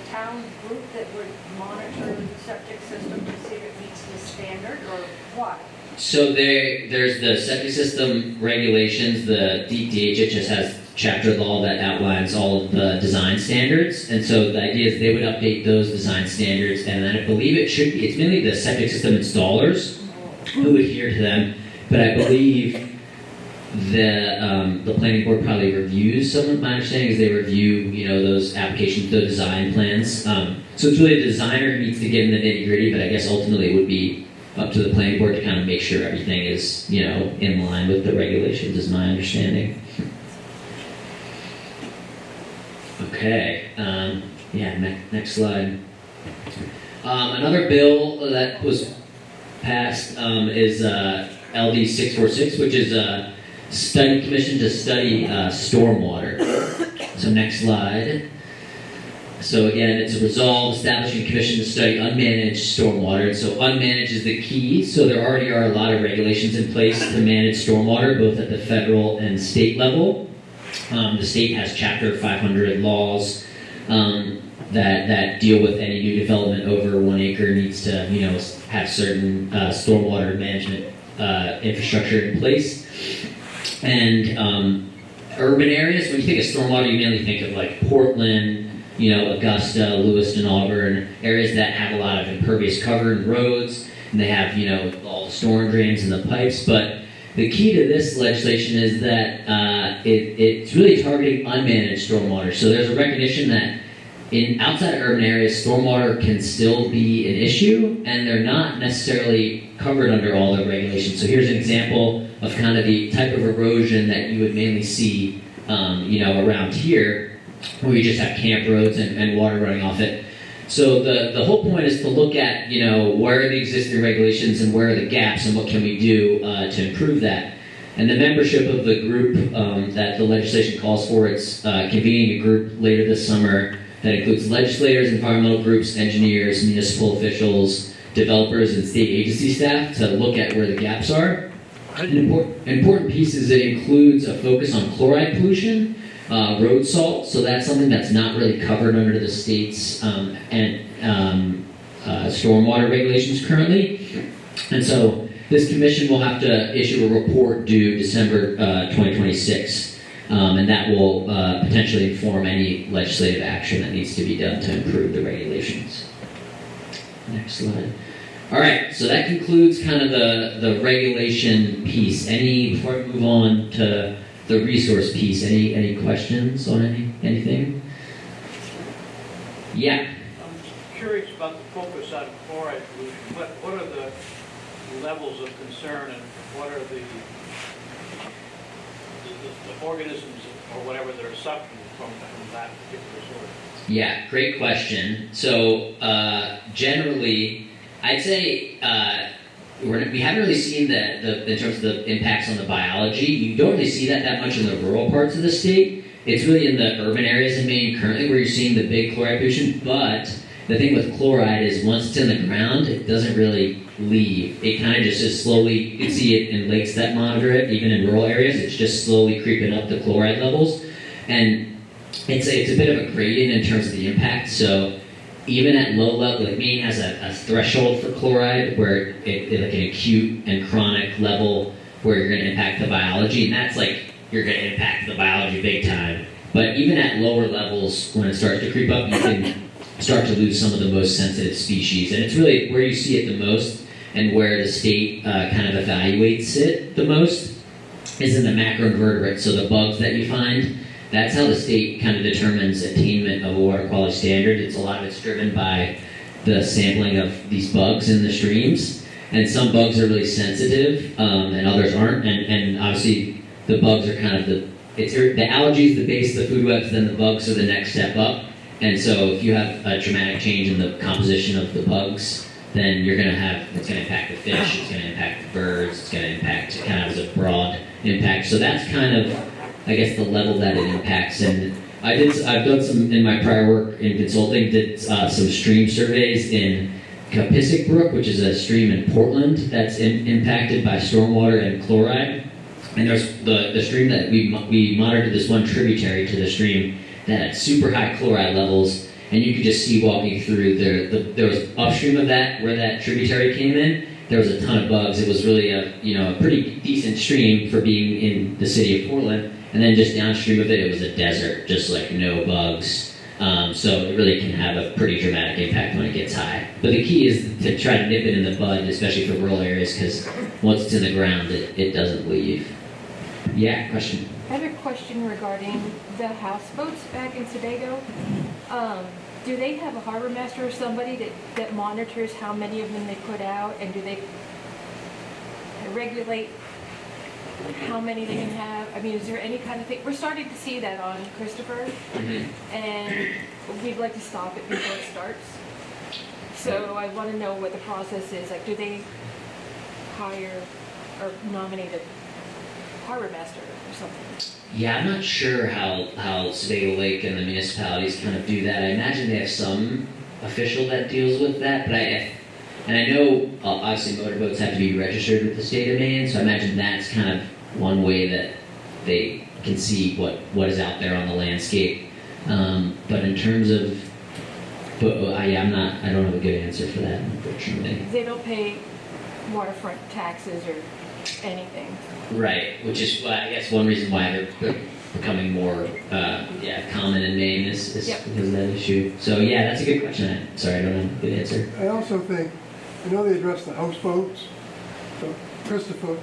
town group that would monitor the septic system to see if it meets the standard, or what? So there's the septic system regulations. The DHHS has chapter law that outlines all of the design standards, and so the idea is they would update those design standards, and then I believe it's mainly the septic system installers who adhere to them, but I believe the planning board probably reviews some of my understanding is they review those applications, the design plans. So it's really the designer who needs to get in the nitty gritty, but I guess ultimately it would be up to the planning board to kind of make sure everything is in line with the regulations, is my understanding. Okay, next slide. Another bill that was passed is LD 646, which is a study commission to study stormwater. So next slide. So again, it's a resolve establishing a commission to study unmanaged stormwater. And so unmanaged is the key. So there already are a lot of regulations in place to manage stormwater, both at the federal and state level. The state has Chapter 500 laws that deal with any new development over 1 acre needs to have certain stormwater management infrastructure in place. And urban areas, when you think of stormwater, you mainly think of like Portland, Augusta, Lewiston, Auburn, areas that have a lot of impervious cover and roads, and they have all the storm drains and the pipes. But the key to this legislation is that it's really targeting unmanaged stormwater. So there's a recognition that outside of urban areas, stormwater can still be an issue, and they're not necessarily covered under all the regulations. So here's an example of kind of the type of erosion that you would mainly see, around here, where you just have camp roads and water running off it. So the whole point is to look at, where are the existing regulations and where are the gaps and what can we do to improve that. And the membership of the group that the legislation calls for, it's convening a group later this summer that includes legislators, environmental groups, engineers, municipal officials, developers, and state agency staff to look at where the gaps are. An important piece is it includes a focus on chloride pollution, road salt, so that's something that's not really covered under the state's stormwater regulations currently. And so this commission will have to issue a report due December 2026, and that will potentially inform any legislative action that needs to be done to improve the regulations. Next slide. All right, so that concludes kind of the regulation piece. Before we move on to the resource piece, any questions on anything? Yeah. I'm curious about the focus on chloride pollution. What are the levels of concern, and what are the organisms or whatever that are suffering from that particular source? Yeah, great question. So generally, I'd say we haven't really seen in terms of the impacts on the biology. You don't really see that much in the rural parts of the state. It's really in the urban areas in Maine currently where you're seeing the big chloride pollution. But the thing with chloride is once it's in the ground, it doesn't really leave. It kind of just is slowly, you can see it in lakes that monitor it, even in rural areas, it's just slowly creeping up the chloride levels. And it's a bit of a gradient in terms of the impact. So even at low level, like Maine has a threshold for chloride where it like an acute and chronic level where you're going to impact the biology, and that's like you're going to impact the biology big time. But even at lower levels, when it starts to creep up, you can start to lose some of the most sensitive species. And it's really where you see it the most and where the state kind of evaluates it the most is in the macroinvertebrates, so the bugs that you find. That's how the state kind of determines attainment of a water quality standard. A lot of it's driven by the sampling of these bugs in the streams. And some bugs are really sensitive, and others aren't. And obviously, the bugs are kind of the algae is the base of the food webs, then the bugs are the next step up. And so if you have a dramatic change in the composition of the bugs, then it's going to impact the fish, it's going to impact the birds, it's going to impact, it kind of has a broad impact. So that's kind of, I guess, the level that it impacts. And I've done some, in my prior work in consulting, did some stream surveys in Capissic Brook, which is a stream in Portland that's impacted by stormwater and chloride. And there's the stream that we monitored, this one tributary to the stream that had super high chloride levels, and you could just see walking through there was upstream of that, where that tributary came in, there was a ton of bugs. It was really a pretty decent stream for being in the city of Portland. And then just downstream of it was a desert, just like no bugs. So it really can have a pretty dramatic impact when it gets high. But the key is to try to nip it in the bud, especially for rural areas, because once it's in the ground, it doesn't leave. Yeah, question? I have a question regarding the houseboats back in Sebago. Do they have a harbor master or somebody that monitors how many of them they put out, and do they regulate how many they can have? I mean, is there any kind of thing? We're starting to see that on Christopher, and we'd like to stop it before it starts. So I want to know what the process is. Like, do they hire or nominate a harbor master or something? Yeah, I'm not sure how Sebago Lake and the municipalities kind of do that. I imagine they have some official that deals with that, but I know obviously motorboats have to be registered with the state of Maine, so I imagine that's kind of one way that they can see what is out there on the landscape. But in terms of, I don't have a good answer for that, unfortunately. They don't pay waterfront taxes or anything. Right, which is I guess one reason why they're becoming more common in Maine is Yep. because of that issue. So yeah, that's a good question. Sorry, I don't have a good answer. I also think, I know they address the houseboats, so Christopher,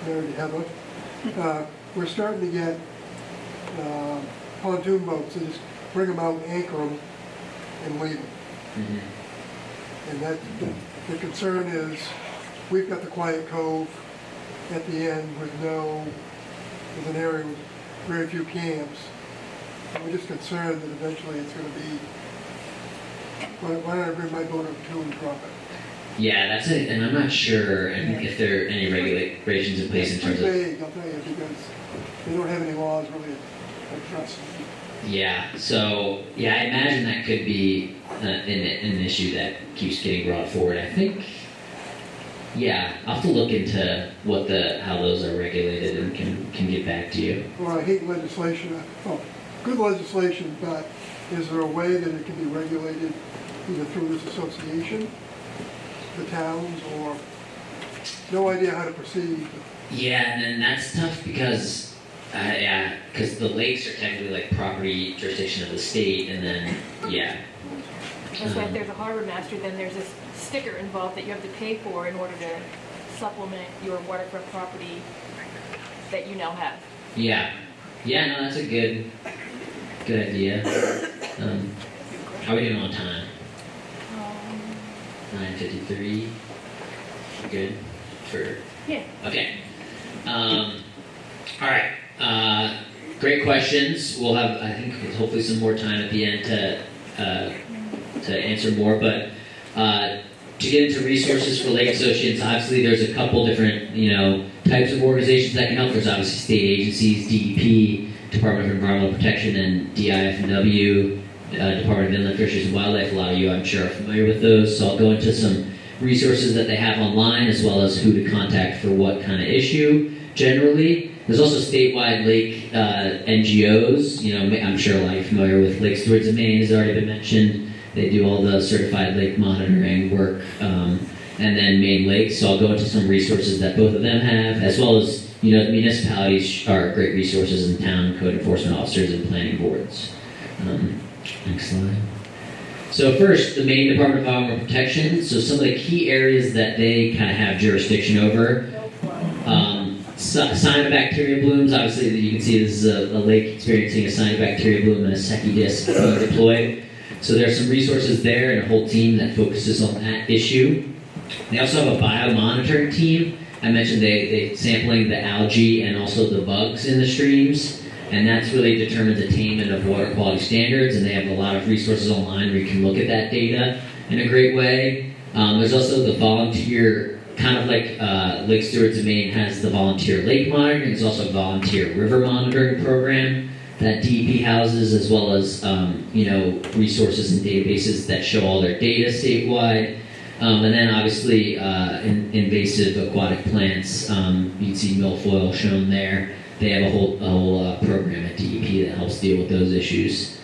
Mary Heather, we're starting to get pontoon boats, they just bring them out, anchor them, and leave them. Mm-hmm. And that, the concern is, we've got the Quiet Cove at the end with with an area with very few camps. And we're just concerned that eventually it's going to be, why don't I bring my boat up to and drop it? Yeah, that's it, and I'm not sure if there are any regulations in place in terms of. Vague, I'll tell you, because they don't have any laws really addressing it. Yeah, so yeah, I imagine that could be an issue that keeps getting brought forward. I think, yeah, I'll have to look into how those are regulated and can get back to you. Well, I hate legislation, good legislation, but is there a way that it can be regulated either through this association, the towns, or no idea how to proceed. Yeah, and then that's tough because, because the lakes are technically like property jurisdiction of the state, and then, yeah. That's why if there's a harbor master, then there's this sticker involved that you have to pay for in order to supplement your waterfront property that you now have. Yeah, yeah, no, that's a good idea. How are we doing on time? 9:53. Good for. Yeah. Okay. All right. Great questions. We'll have, I think, hopefully some more time at the end to answer more. But to get into resources for Lake Associates, obviously there's a couple different, types of organizations that can help. There's obviously state agencies, DEP, Department of Environmental Protection, and DIF&W, Department of Inland Fisheries and Wildlife. A lot of you, I'm sure, are familiar with those. So I'll go into some resources that they have online, as well as who to contact for what kind of issue generally. There's also statewide lake NGOs. I'm sure a lot of you are familiar with Lake Stewards of Maine, has already been mentioned. They do all the certified lake monitoring work, and then Maine Lakes. So I'll go into some resources that both of them have, as well as, the municipalities are great resources in town, code enforcement officers, and planning boards. Next slide. So first, the Maine Department of Environmental Protection. So some of the key areas that they kind of have jurisdiction over. Cyanobacteria blooms. Obviously, you can see this is a lake experiencing a cyanobacteria bloom and a Secchi disc being deployed. So there's some resources there and a whole team that focuses on that issue. They also have a biomonitoring team. I mentioned they sampling the algae and also the bugs in the streams. And that's really determines attainment of water quality standards, and they have a lot of resources online where you can look at that data in a great way. There's also the volunteer, kind of like Lake Stewards of Maine has the volunteer lake monitoring. There's also a volunteer river monitoring program that DEP houses, as well as resources and databases that show all their data statewide. And then obviously invasive aquatic plants. You can see milfoil shown there. They have a whole program at DEP that helps deal with those issues.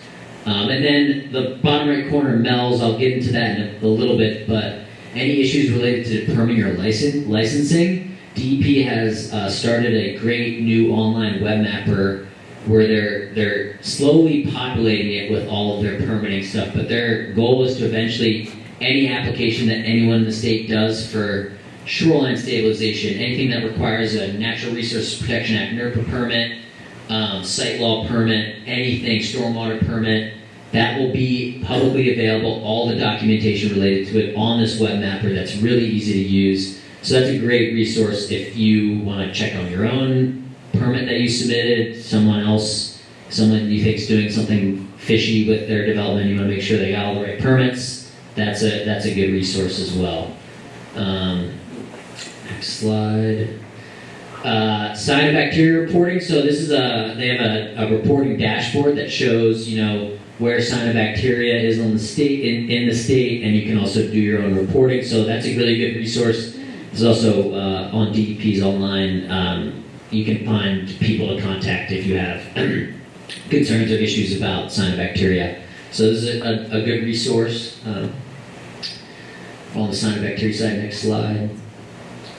And then the bottom right corner, MELS, I'll get into that in a little bit, but any issues related to permitting or licensing, DEP has started a great new online web mapper where they're slowly populating it with all of their permitting stuff, but their goal is to eventually, any application that anyone in the state does for shoreline stabilization, anything that requires a Natural Resources Protection Act NERPA permit, site law permit, anything, stormwater permit, that will be publicly available, all the documentation related to it on this web mapper that's really easy to use. So that's a great resource if you want to check on your own permit that you submitted, someone you think is doing something fishy with their development, you want to make sure they got all the right permits, that's a good resource as well. Next slide. Cyanobacteria reporting. So this is they have a reporting dashboard that shows, where cyanobacteria is on the state in the state, and you can also do your own reporting. So that's a really good resource. There's also on DEP's online, you can find people to contact if you have concerns or issues about cyanobacteria. So this is a good resource on the cyanobacteria side. Next slide.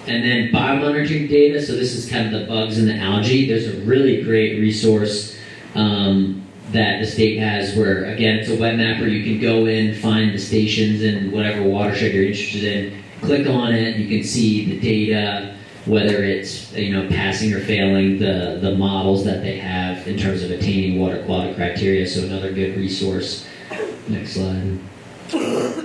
And then biomonitoring data. So this is kind of the bugs and the algae. There's a really great resource that the state has where, again, it's a web mapper. You can go in, find the stations in whatever watershed you're interested in, click on it, you can see the data, whether it's passing or failing the models that they have in terms of attaining water quality criteria. So another good resource. Next slide.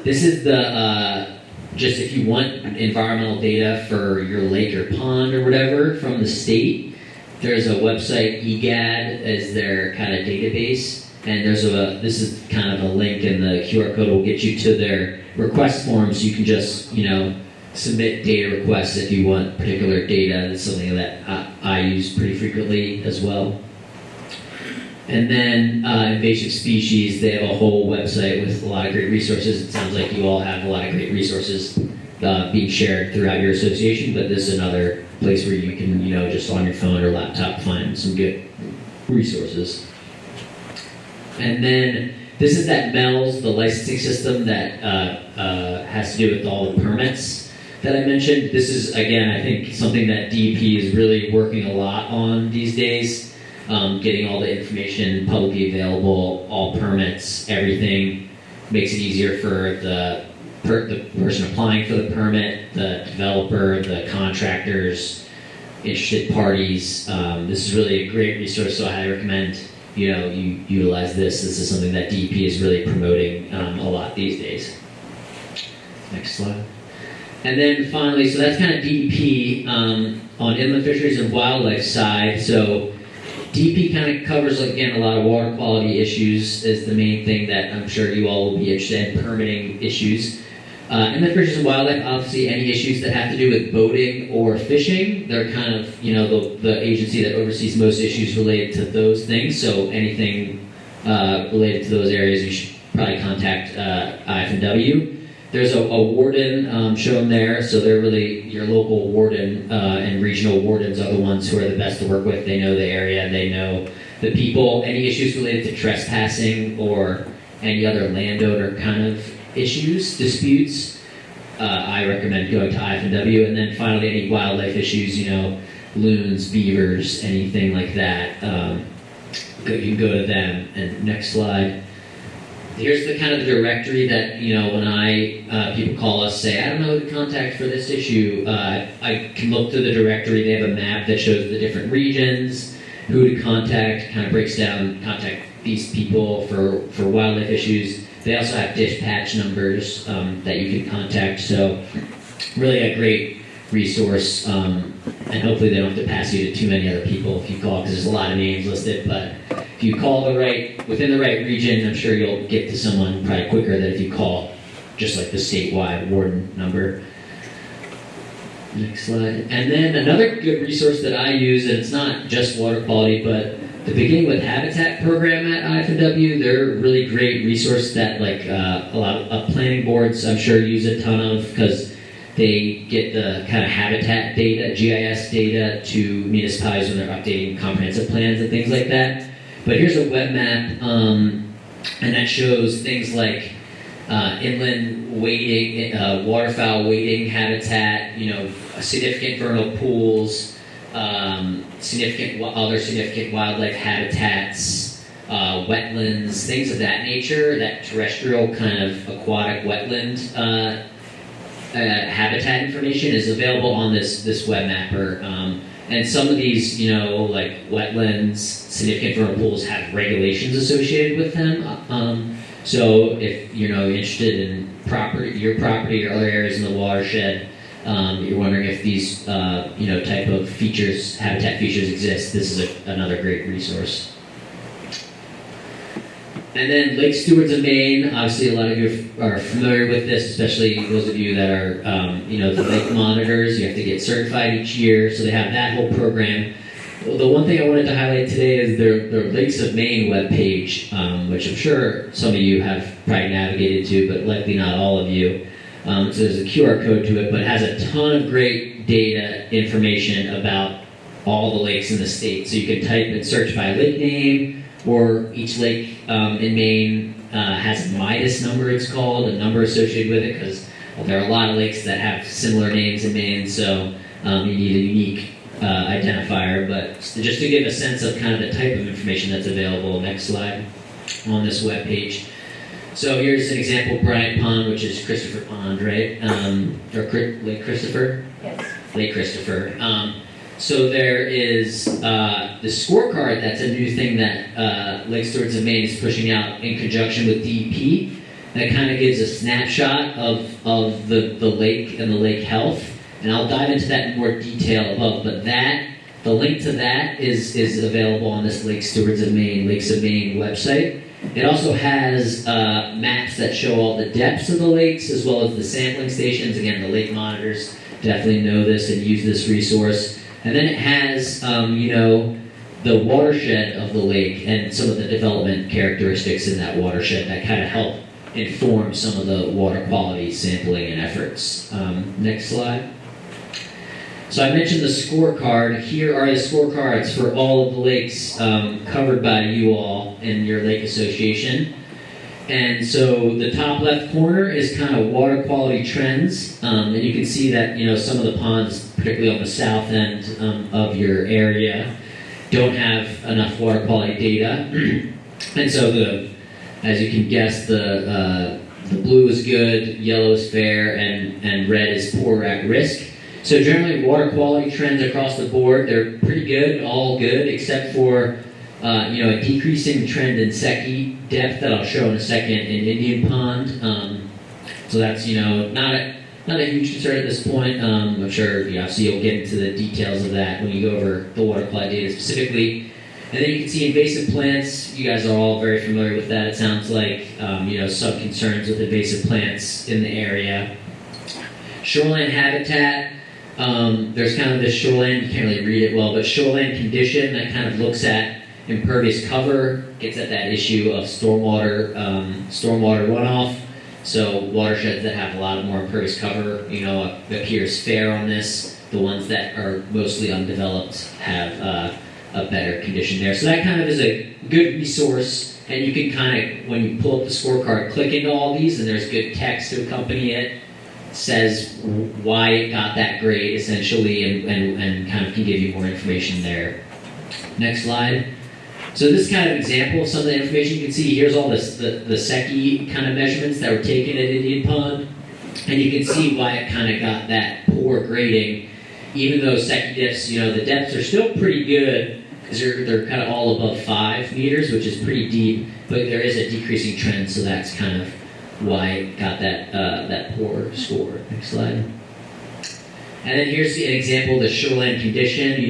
This is the just if you want environmental data for your lake or pond or whatever from the state. There's a website, EGAD is their kind of database, and this is kind of a link, and the QR code will get you to their request form, so you can just submit data requests if you want particular data. That's something that I use pretty frequently as well. And then invasive species, they have a whole website with a lot of great resources. It sounds like you all have a lot of great resources being shared throughout your association, but this is another place where you can, just on your phone or laptop find some good resources. And then This is that MELS, the licensing system that has to do with all the permits that I mentioned. This is, again, I think something that DEP is really working a lot on these days, getting all the information publicly available, all permits, everything. Makes it easier for the person applying for the permit, the developer, the contractors, interested parties. This is really a great resource, so I highly recommend you utilize this. This is something that DEP is really promoting a lot these days. Next slide. And then finally, so that's kind of DEP on inland fisheries and wildlife side. So DEP kind of covers, again, a lot of water quality issues is the main thing that I'm sure you all will be interested in, permitting issues. Inland fisheries and wildlife, obviously any issues that have to do with boating or fishing, they're kind of, the agency that oversees most issues related to those things. So anything related to those areas, you should probably contact IF&W. There's a warden shown there, so they're really your local warden, and regional wardens are the ones who are the best to work with. They know the area, they know the people. Any issues related to trespassing or any other landowner kind of issues, disputes, I recommend going to IF&W. And then finally, any wildlife issues, loons, beavers, anything like that, you can go to them. And next slide. Here's the kind of directory that, when people call us, say, I don't know who to contact for this issue, I can look through the directory. They have a map that shows the different regions, who to contact, kind of breaks down, contact these people for wildlife issues. They also have dispatch numbers that you can contact, so really a great resource, and hopefully they don't have to pass you to too many other people if you call, because there's a lot of names listed, but if you call within the right region, I'm sure you'll get to someone probably quicker than if you call just like the statewide warden number. Next slide. And then another good resource that I use, and it's not just water quality, but the Beginning with Habitat program at IF&W, they're a really great resource that a lot of planning boards I'm sure use a ton of, because they get the kind of habitat data, GIS data to municipalities when they're updating comprehensive plans and things like that. But here's a web map, and that shows things like inland wading, waterfowl wading habitat, significant vernal pools, other significant wildlife habitats, wetlands, things of that nature. That terrestrial kind of aquatic wetland habitat information is available on this web mapper. And some of these, like wetlands, significant vernal pools have regulations associated with them. So if you're interested in your property or other areas in the watershed, you're wondering if these type of features, habitat features exist, this is another great resource. And then Lake Stewards of Maine, obviously a lot of you are familiar with this, especially those of you that are, the lake monitors. You have to get certified each year, so they have that whole program. The one thing I wanted to highlight today is their Lakes of Maine webpage, which I'm sure some of you have probably navigated to, but likely not all of you. So there's a QR code to it, but it has a ton of great data information about all the lakes in the state. So you can type and search by lake name, or each lake in Maine has a Midas number, it's called, a number associated with it, because there are a lot of lakes that have similar names in Maine, so you need a unique identifier. But just to give a sense of kind of the type of information that's available, next slide, on this web page. So here's an example, Bryant Pond, which is Christopher Pond, right? Or Lake Christopher? Yes. Lake Christopher. So there is the scorecard. That's a new thing that Lake Stewards of Maine is pushing out in conjunction with DEP. That kind of gives a snapshot of the lake and the lake health. And I'll dive into that in more detail above. But the link to that is available on this Lake Stewards of Maine, Lakes of Maine website. It also has maps that show all the depths of the lakes as well as the sampling stations. Again, the lake monitors definitely know this and use this resource. And then it has, the watershed of the lake and some of the development characteristics in that watershed that kind of help inform some of the water quality sampling and efforts. Next slide. So I mentioned the scorecard. Here are the scorecards for all of the lakes covered by you all in your lake association. And so the top left corner is kind of water quality trends, and you can see that some of the ponds, particularly on the south end of your area, don't have enough water quality data. And so as you can guess, the blue is good, yellow is fair, and red is poor at risk. So generally, water quality trends across the board, they're pretty good, all good, except for a decreasing trend in Secchi depth that I'll show in a second in Indian Pond. So that's not a huge concern at this point. I'm sure obviously you'll get into the details of that when you go over the water quality data specifically. And then you can see invasive plants. You guys are all very familiar with that. It sounds like some concerns with invasive plants in the area. Shoreline habitat. There's kind of this shoreline, you can't really read it well, but shoreline condition that kind of looks at impervious cover, gets at that issue of stormwater runoff. So watersheds that have a lot more impervious cover, appears fair on this. The ones that are mostly undeveloped have a better condition there. So that kind of is a good resource, and you can kind of, when you pull up the scorecard, click into all these, and there's good text to accompany it. Says why it got that grade, essentially, and kind of can give you more information there. Next slide. So this kind of example of some of the information you can see, here's all the Secchi kind of measurements that were taken at Indian Pond, and you can see why it kind of got that poor grading, even though Secchi depths, the depths are still pretty good, because they're kind of all above 5 meters, which is pretty deep, but there is a decreasing trend, so that's kind of why it got that poor score. Next slide. And then here's an example of the shoreline condition.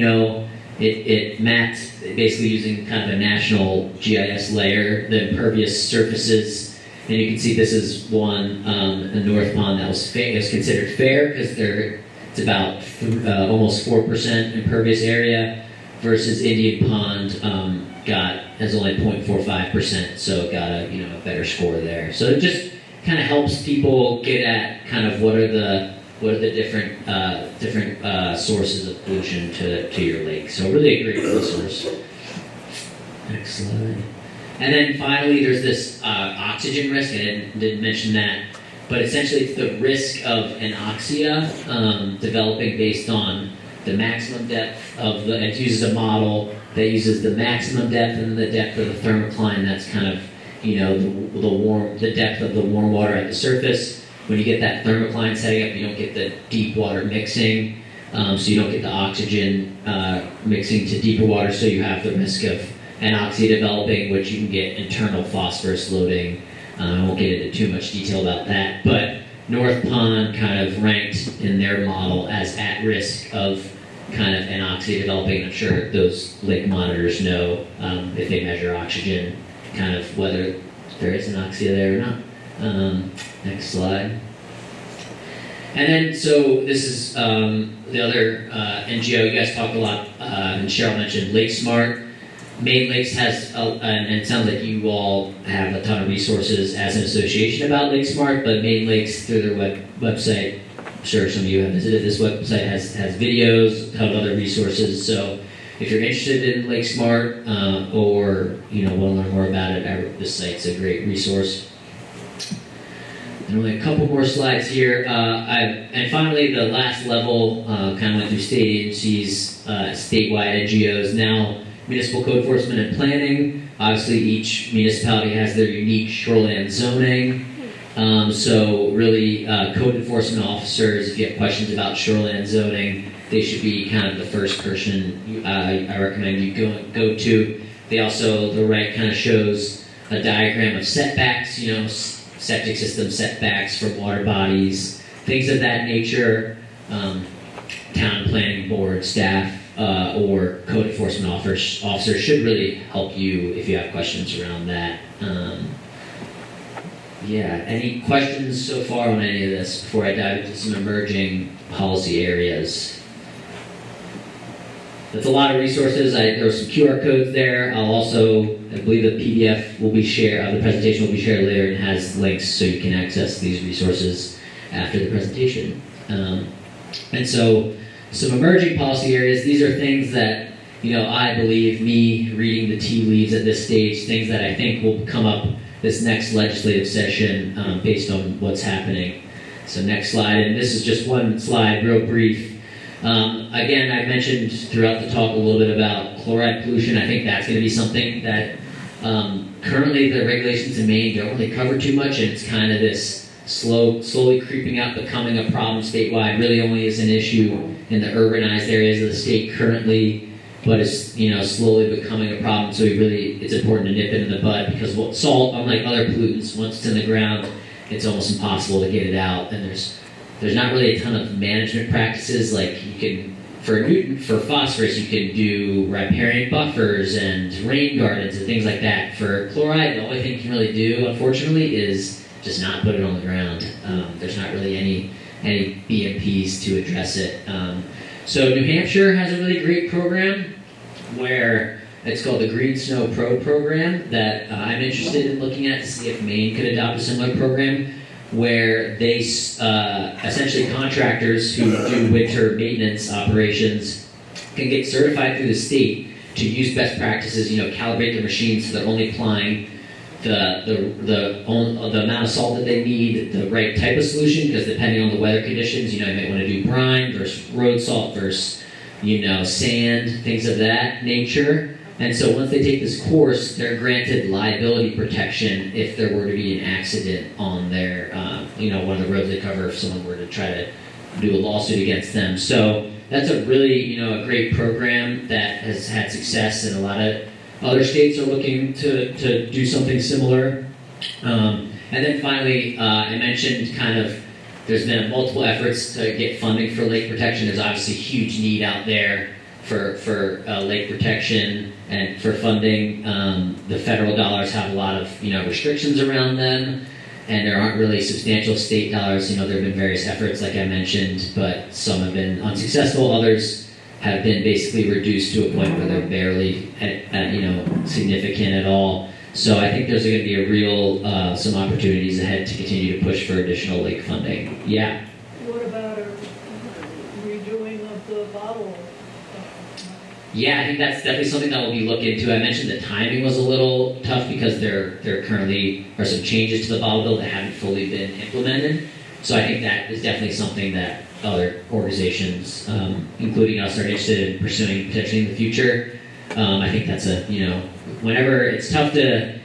It mapped basically using kind of a national GIS layer, the impervious surfaces. And you can see this is one, a North Pond that was considered fair because it's about almost 4% impervious area, versus Indian Pond has only 0.45%, so it got a better score there. So it just kind of helps people get at kind of what are the different sources of pollution to your lake. So really a great resource. Next slide. And then finally, there's this oxygen risk. I didn't mention that, but essentially it's the risk of anoxia developing based on the maximum depth of it uses a model that uses the maximum depth and the depth of the thermocline. That's kind of the depth of the warm water at the surface. When you get that thermocline setting up, you don't get the deep water mixing, so you don't get the oxygen mixing to deeper water, so you have the risk of anoxia developing, which you can get internal phosphorus loading. I won't get into too much detail about that, but North Pond kind of ranked in their model as at risk of kind of anoxia developing. I'm sure those lake monitors know if they measure oxygen, kind of whether there is anoxia there or not. Next slide. And then, so this is the other NGO. You guys talk a lot, and Cheryl mentioned Lake Smart. Maine Lakes has, and it sounds like you all have a ton of resources as an association about Lake Smart, but Maine Lakes, through their website, I'm sure some of you have visited this website, has videos, a ton of other resources. So if you're interested in Lake Smart or want to learn more about it, this site's a great resource. And only a couple more slides here. And finally, the last level kind of went through state agencies, statewide NGOs. Now, municipal code enforcement and planning. Obviously, each municipality has their unique shoreline zoning. So really, code enforcement officers, if you have questions about shoreline zoning, they should be kind of the first person I recommend you go to. They also, the right kind of shows a diagram of setbacks, septic system setbacks for water bodies, things of that nature. Town planning board staff or code enforcement officers should really help you if you have questions around that. Any questions so far on any of this before I dive into some emerging policy areas? That's a lot of resources. There are some QR codes there. I'll also, I believe the PDF will be shared, the presentation will be shared later and has links so you can access these resources after the presentation. And so, some emerging policy areas, these are things that, I believe, me reading the tea leaves at this stage, things that I think will come up this next legislative session based on what's happening. So next slide, and this is just one slide, real brief. Again, I mentioned throughout the talk a little bit about chloride pollution. I think that's going to be something that currently the regulations in Maine don't really cover too much, and it's kind of this slowly creeping up, becoming a problem statewide. Really only is an issue in the urbanized areas of the state currently, but it's slowly becoming a problem. So it's important to nip it in the bud, because salt, unlike other pollutants, once it's in the ground, it's almost impossible to get it out. And there's not really a ton of management practices. Like you can, for phosphorus, you can do riparian buffers and rain gardens and things like that. For chloride, the only thing you can really do, unfortunately, is just not put it on the ground. There's not really any BMPs to address it. So New Hampshire has a really great program where it's called the Green Snow Pro program that I'm interested in looking at to see if Maine could adopt a similar program, where they essentially contractors who do winter maintenance operations can get certified through the state to use best practices, calibrate their machines so they're only applying the amount of salt that they need, the right type of solution, because depending on the weather conditions, you might want to do brine versus road salt versus, sand, things of that nature. And so once they take this course, they're granted liability protection if there were to be an accident on their, one of the roads they cover, if someone were to try to do a lawsuit against them. So that's a really, a great program that has had success, and a lot of other states are looking to do something similar. And then finally, I mentioned there's been multiple efforts to get funding for lake protection. There's obviously a huge need out there for lake protection and for funding. The federal dollars have a lot of restrictions around them, and there aren't really substantial state dollars. There have been various efforts, like I mentioned, but some have been unsuccessful. Others have been basically reduced to a point where they're barely significant at all. So I think there's going to be a real some opportunities ahead to continue to push for additional lake funding. Yeah. What about a redoing of the bottle? Yeah, I think that's definitely something that we'll be looking into. I mentioned the timing was a little tough because there currently are some changes to the bottle bill that haven't fully been implemented. So I think that is definitely something that other organizations, including us, are interested in pursuing potentially in the future. I think that's whenever it's tough to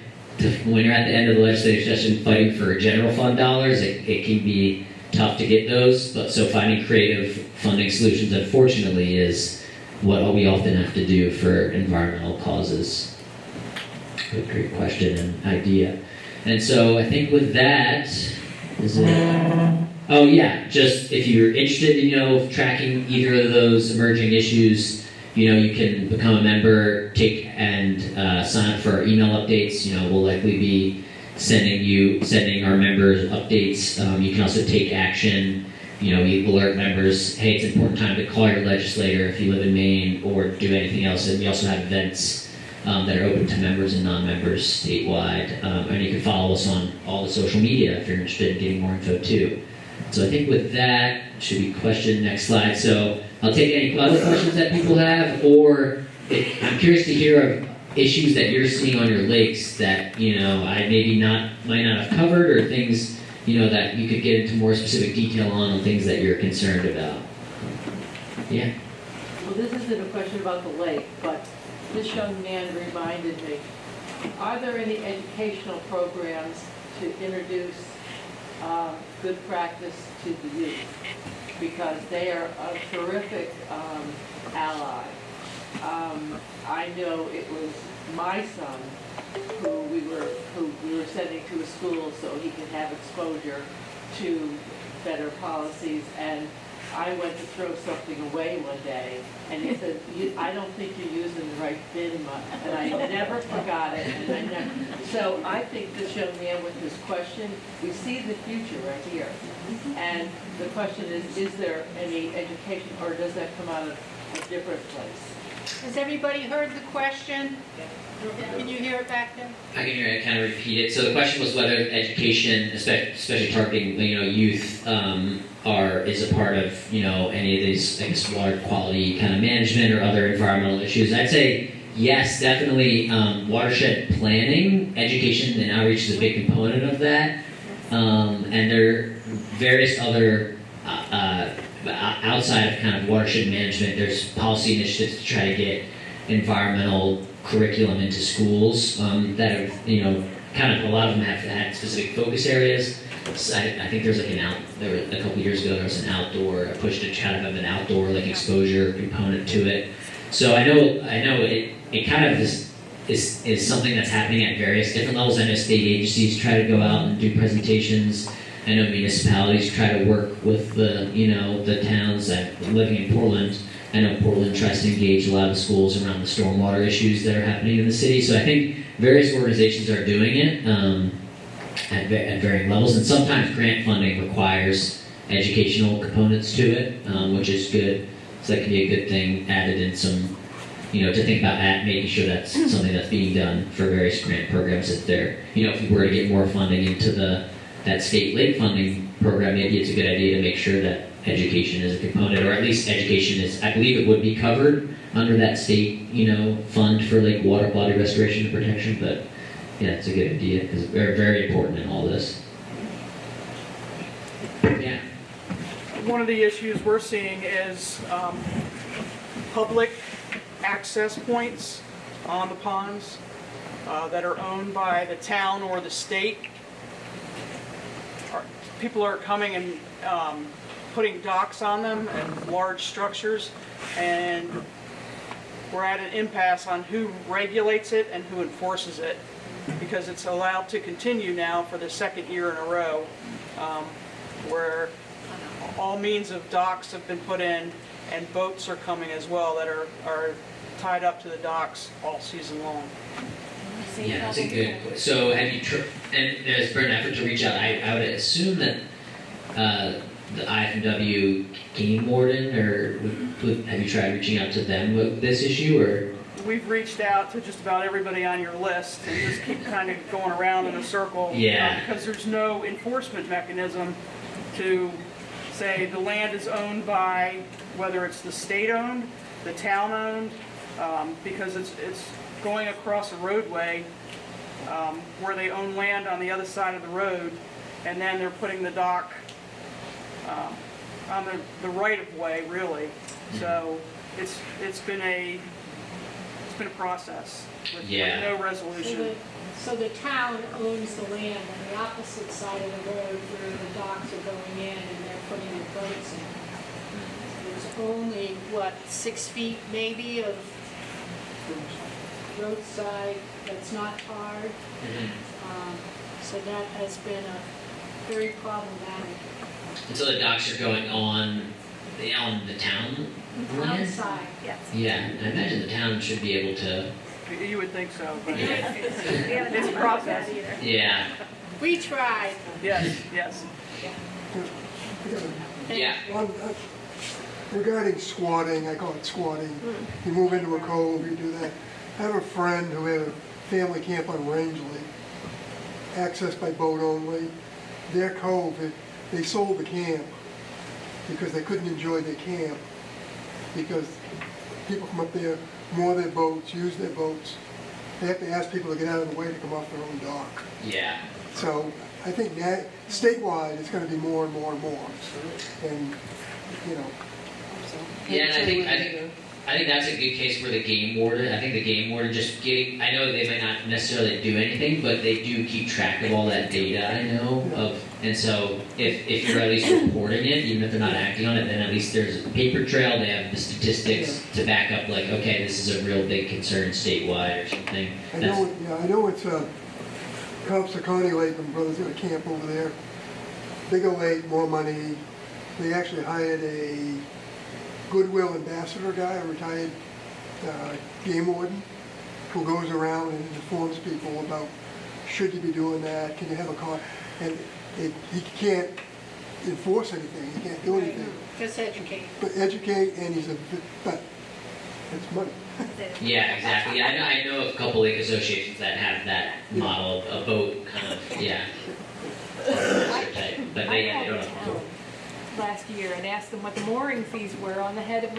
when you're at the end of the legislative session fighting for general fund dollars, it can be tough to get those. But so finding creative funding solutions, unfortunately, is what we often have to do for environmental causes. Great question and idea. And so I think with that, oh yeah, just if you're interested in tracking either of those emerging issues, you can become a member, sign up for our email updates. We'll likely be sending our members updates. You can also take action. We alert members, hey, it's an important time to call your legislator if you live in Maine, or do anything else. And we also have events that are open to members and non-members statewide. And you can follow us on all the social media if you're interested in getting more info too. So I think with that, should be question. Next slide. So I'll take any other questions that people have, or I'm curious to hear of issues that you're seeing on your lakes that I maybe might not have covered, or things that you could get into more specific detail on things that you're concerned about. Yeah. Well, this isn't a question about the lake, but this young man reminded me, are there any educational programs to introduce good practice to the youth? Because they are a terrific ally. I know it was my son who we were sending to a school so he could have exposure to better policies, and I went to throw something away one day, and he said, I don't think you're using the right bin, and I never forgot it, so I think this young man with this question, we see the future right here, and the question is there any education, or does that come out of a different place? Has everybody heard the question? Can you hear it back there? I can hear it, kind of repeat it. So the question was whether education, especially targeting youth, is a part of any of these, I guess, water quality kind of management or other environmental issues. I'd say yes, definitely, watershed planning, education and outreach is a big component of that. And there are various other, outside of kind of watershed management, there's policy initiatives to try to get environmental curriculum into schools, that have, you know, kind of, a lot of them have had specific focus areas. So I think there's like a couple years ago, there was a push to try to have an outdoor like exposure component to it. So I know it kind of is something that's happening at various different levels. I know state agencies try to go out and do presentations. I know municipalities try to work with the towns. Living in Portland, I know Portland tries to engage a lot of the schools around the stormwater issues that are happening in the city. So I think various organizations are doing it at varying levels, and sometimes grant funding requires educational components to it, which is good. So that can be a good thing added in some, to think about making sure that's something that's being done for various grant programs. If we were to get more funding into that state lake funding program, maybe it's a good idea to make sure that education is a component, or at least education is, I believe it would be covered under that state, fund for like water quality restoration and protection, but yeah, it's a good idea because they're very important in all this. Yeah. One of the issues we're seeing is public access points on the ponds that are owned by the town or the state. People are coming and putting docks on them and large structures, and we're at an impasse on who regulates it and who enforces it, because it's allowed to continue now for the second year in a row, where all means of docks have been put in, and boats are coming as well that are tied up to the docks all season long. Yeah, that's a good. So have you and there's been an effort to reach out. I would assume that the IFMW game warden, or have you tried reaching out to them with this issue, or? We've reached out to just about everybody on your list and just keep kind of going around in a circle. Yeah. Because there's no enforcement mechanism to say the land is owned by, whether it's the state-owned, the town-owned, because it's going across a roadway where they own land on the other side of the road, and then they're putting the dock on the right-of-way, really. So it's been a process with no resolution. So the town owns the land on the opposite side of the road where the docks are going in and they're putting their boats in. There's only, 6 feet maybe of roadside that's not tarred. So that has been very problematic. And so the docks are going on the town land? Outside, yes. Yeah, I imagine the town should be able to. You would think so, but We haven't it's talked a about process. that either. Yeah. We tried. Yes. Yeah. Regarding squatting, I call it squatting. You move into a cove, you do that. I have a friend who had a family camp on Rangeley, accessed by boat only. Their cove, they sold the camp because they couldn't enjoy their camp, because people come up there, moor their boats, use their boats. They have to ask people to get out of the way to come off their own dock. Yeah. So I think that statewide it's going to be more and more and more. And, Yeah, and I think that's a good case for the game warden. I think the game warden just getting, I know they might not necessarily do anything, but they do keep track of all that data, I know, and so if you're at least reporting it, even if they're not acting on it, then at least there's a paper trail, they have the statistics to back up, like, okay, this is a real big concern statewide or something. I know it's Compsacani Lake, my brother's got a camp over there. Bigger lake, more money. They actually hired a Goodwill ambassador guy, a retired game warden, who goes around and informs people about, should you be doing that, can you have a car, and he can't enforce anything, he can't do anything. Just educate. But educate, and but it's money. Yeah, exactly. Yeah, I know of a couple lake associations that have that model of a boat kind of, yeah. But they don't have. Last year and asked them what the mooring fees were on the head of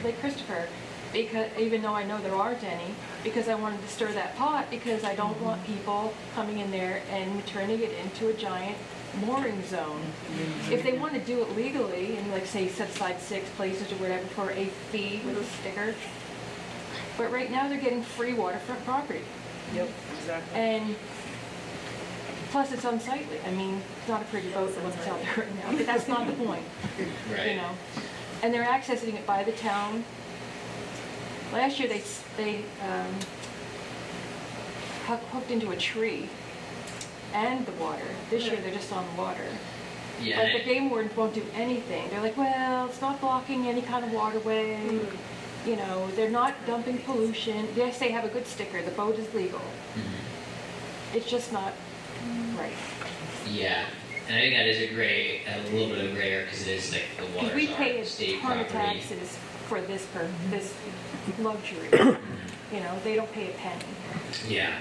Lake Christopher. because, even though I know there aren't any, because I wanted to stir that pot, because I don't want people coming in there and turning it into a giant mooring zone. If they want to do it legally, and like say set aside 6 places or whatever for a fee with a sticker, but right now they're getting free waterfront property. Yep, exactly. And plus it's unsightly. I mean, it's not a pretty boat, the one that's out there right now, but that's not the point, you Right. know. And they're accessing it by the town. Last year, they hooked into a tree and the water. This year, they're just on the water. Yeah. But the game wardens won't do anything. They're like, well, it's not blocking any kind of waterway. You know, they're not dumping pollution. Yes, they have a good sticker. The boat is legal. Mhm. It's just not right. Yeah. And I think that is a little bit of a gray area because it is like the Because waters we pay are a state ton of property. taxes for this luxury. You know, they don't pay a penny. Yeah.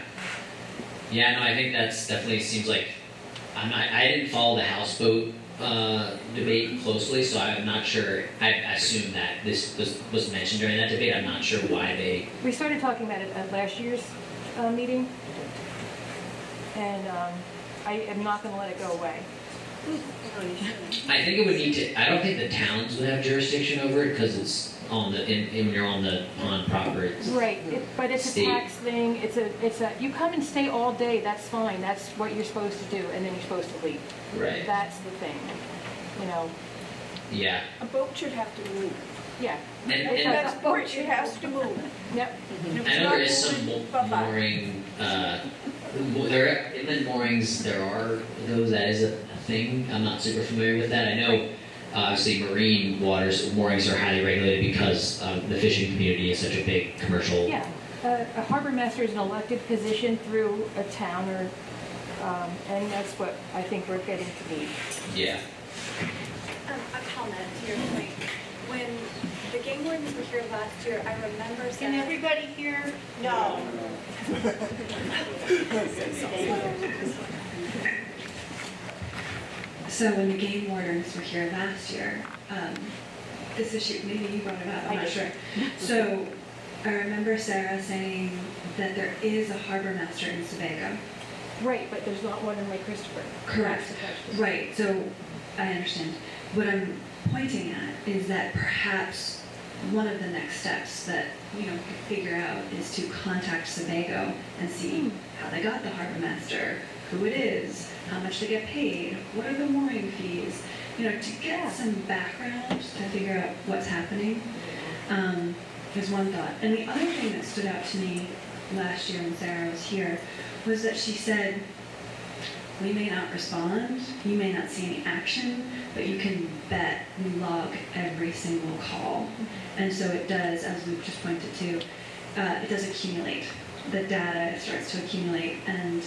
Yeah, no, I think that's definitely seems like I didn't follow the houseboat debate closely, so I'm not sure. I assume that this was mentioned during that debate. I'm not sure why they. We started talking about it at last year's meeting, and I am not going to let it go away. I think it would need to. I don't think the towns would have jurisdiction over it because it's on the when you're on the pond proper. It's, Right, but it's a State. tax thing. It's a. You come and stay all day. That's fine. That's what you're supposed to do, and then you're supposed to leave. Right. That's the thing. You know. Yeah. A boat should have to move. Yeah. And That's a boat, it has to move. Yep. I know there is some Bye-bye. mooring. There inland moorings. There are those. That is a thing. I'm not super familiar with that. I know. Obviously, marine waters moorings are highly regulated because the fishing community is such a big commercial. Yeah. A harbor master is an elected position through a town, or and that's what I think we're getting to need. Yeah. A comment to your point. When the game wardens were here last year, I remember Can saying. everybody hear? No. So when the game wardens were here last year, this issue, maybe you brought it up, I'm not sure. So I remember Sarah saying that there is a harbor master in Sebago. Right, but there's not one in Lake Christopher. Correct. That's the question. Right, so I understand. What I'm pointing at is that perhaps one of the next steps that, you know, could figure out is to contact Sebago and see how they got the harbor master, who it is, how much they get paid, what are the mooring fees, you know, to get some background to figure out what's happening, is one thought. And the other thing that stood out to me last year when Sarah was here was that she said, we may not respond, you may not see any action, but you can bet we log every single call. And so it does, as we've just pointed to, it does accumulate. The data starts to accumulate, and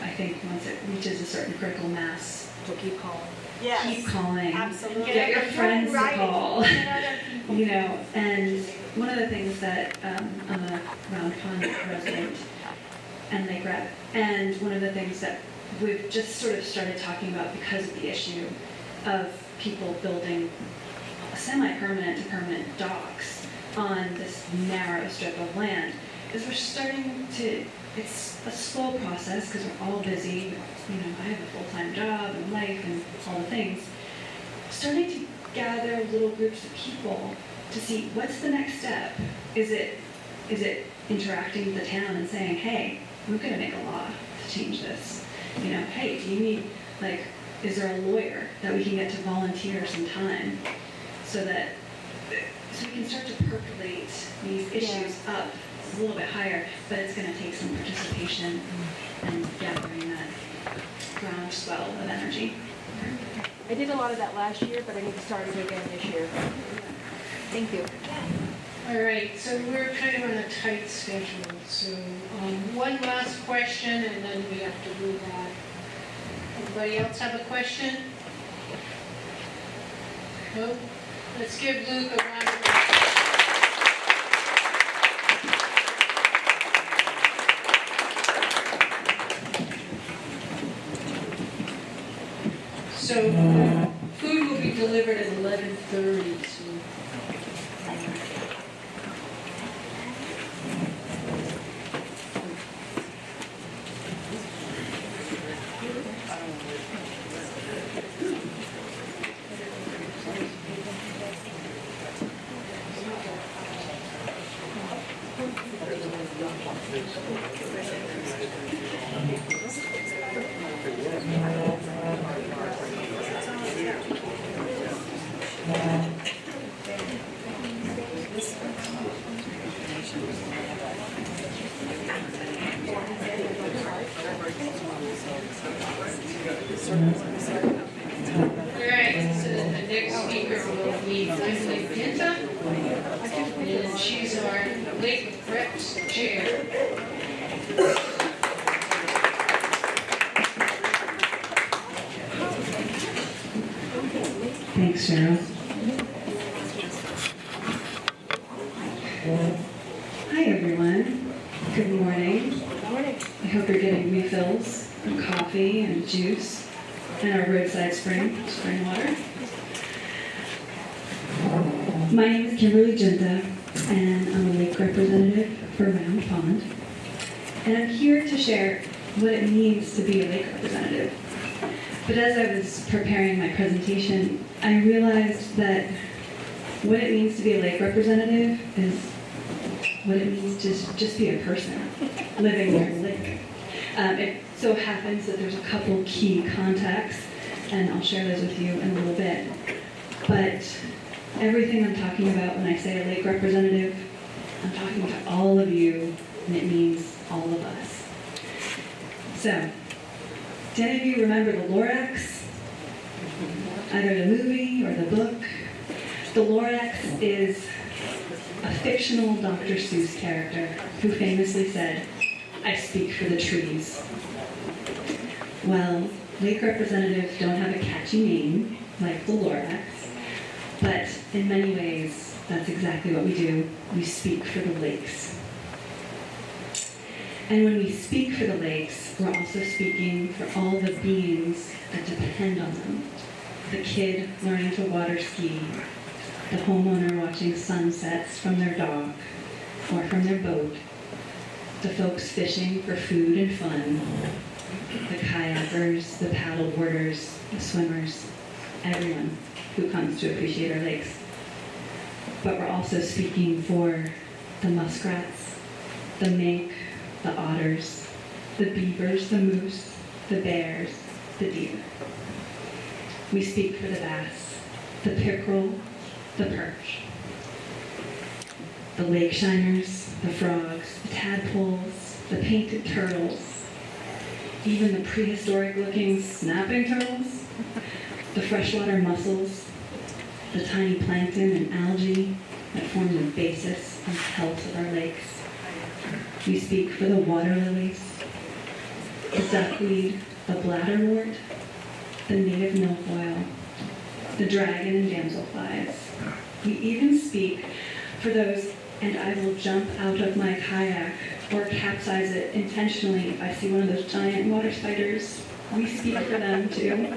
I think once it reaches a certain critical mass, So keep calling. keep calling. Absolutely. Get your friends to Right. call. Get other people. You know, and one of the things that I'm a Round Pond resident and Lake Rep, and one of the things that we've just sort of started talking about because of the issue of people building semi-permanent to permanent docks on this narrow strip of land is we're starting to, it's a slow process because we're all busy, you know, I have a full-time job and life and all the things, starting to gather little groups of people to see what's the next step. Is it interacting with the town and saying, hey, we're going to make a law to change this? You know, hey, do you need, like, is there a lawyer that we can get to volunteer some time so we can start to percolate these issues up a little bit higher, but it's going to take some participation and gathering that groundswell of energy. I did a lot of that last year, but I need to start it again this year. Thank you. All right, so we're kind of on a tight schedule, so one last question and then we have to move on. Anybody else have a question? No? Let's give Luke a round of applause. So food will be delivered at 11:30, so All right, so the next speaker will be Emily Pinta, and she's our Lake Reps Chair. Thanks, Cheryl. Hi, everyone. Good morning. I hope you're getting refills of coffee and juice and our roadside spring water. My name is Kimberly Jinta, and I'm a lake representative for Round Pond. And I'm here to share what it means to be a lake representative. But as I was preparing my presentation, I realized that what it means to be a lake representative is what it means to just be a person living near the lake. It so happens that there's a couple key contacts, and I'll share those with you in a little bit. But everything I'm talking about when I say a lake representative, I'm talking to all of you, and it means all of us. So, do any of you remember the Lorax? Either the movie or the book? The Lorax is a fictional Dr. Seuss character who famously said, "I speak for the trees." Well, lake representatives don't have a catchy name like the Lorax, but in many ways, that's exactly what we do. We speak for the lakes. And when we speak for the lakes, we're also speaking for all the beings that depend on them. The kid learning to water ski, the homeowner watching sunsets from their dock or from their boat, the folks fishing for food and fun, the kayakers, the paddle boarders, the swimmers, everyone who comes to appreciate our lakes. But we're also speaking for the muskrats, the mink, the otters, the beavers, the moose, the bears, the deer. We speak for the bass, the pickerel, the perch, the lake shiners, the frogs, the tadpoles, the painted turtles, even the prehistoric-looking snapping turtles, the freshwater mussels, the tiny plankton and algae that form the basis and health of our lakes. We speak for the water lilies, the duckweed, the bladderwort, the native milfoil, the dragon and damselflies. We even speak for those, and I will jump out of my kayak or capsize it intentionally if I see one of those giant water spiders. We speak for them too.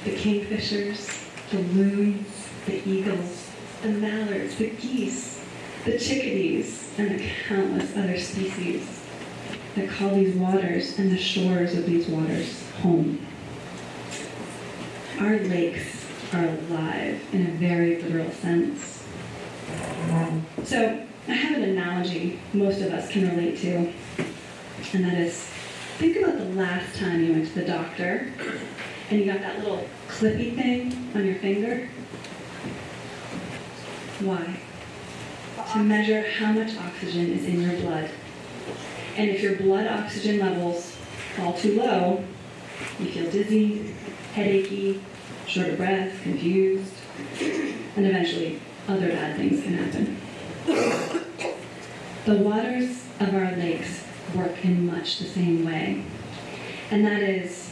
The kingfishers, the loons, the eagles, the mallards, the geese, the chickadees, and the countless other species that call these waters and the shores of these waters home. Our lakes are alive in a very literal sense. So I have an analogy most of us can relate to, and that is, think about the last time you went to the doctor and you got that little clippy thing on your finger. Why? To measure how much oxygen is in your blood. And if your blood oxygen levels fall too low, you feel dizzy, headachy, short of breath, confused, and eventually other bad things can happen. The waters of our lakes work in much the same way, and that is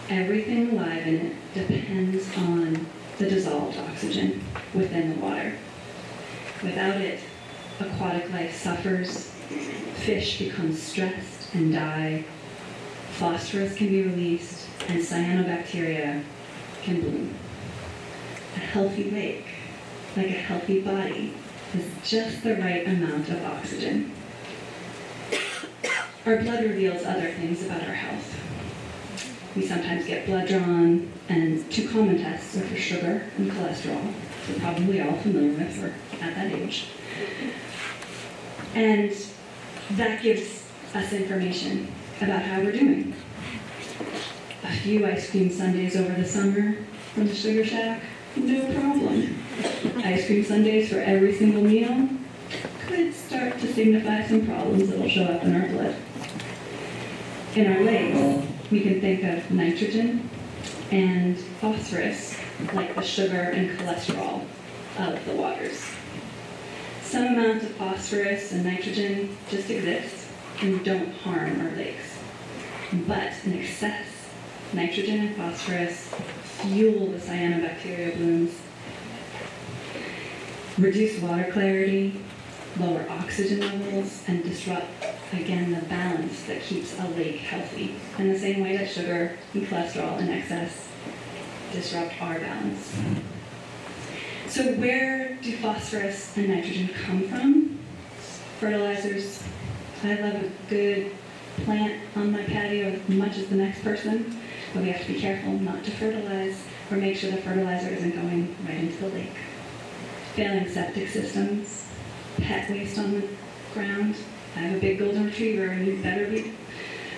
everything alive in it depends on the dissolved oxygen within the water. Without it, aquatic life suffers, fish become stressed and die, phosphorus can be released, and cyanobacteria can bloom. A healthy lake, like a healthy body, has just the right amount of oxygen. Our blood reveals other things about our health. We sometimes get blood drawn, and two common tests are for sugar and cholesterol. We're probably all familiar with, or at that age. And that gives us information about how we're doing. A few ice cream sundaes over the summer from the Sugar Shack? No problem. Ice cream sundaes for every single meal could start to signify some problems that will show up in our blood. In our lakes, we can think of nitrogen and phosphorus, like the sugar and cholesterol of the waters. Some amount of phosphorus and nitrogen just exist and don't harm our lakes. But in excess, nitrogen and phosphorus fuel the cyanobacteria blooms, reduce water clarity, lower oxygen levels, and disrupt, again, the balance that keeps a lake healthy, in the same way that sugar and cholesterol in excess disrupt our balance. So where do phosphorus and nitrogen come from? Fertilizers. I love a good plant on my patio as much as the next person, but we have to be careful not to fertilize or make sure the fertilizer isn't going right into the lake. Failing septic systems, pet waste on the ground. I have a big golden retriever and you better be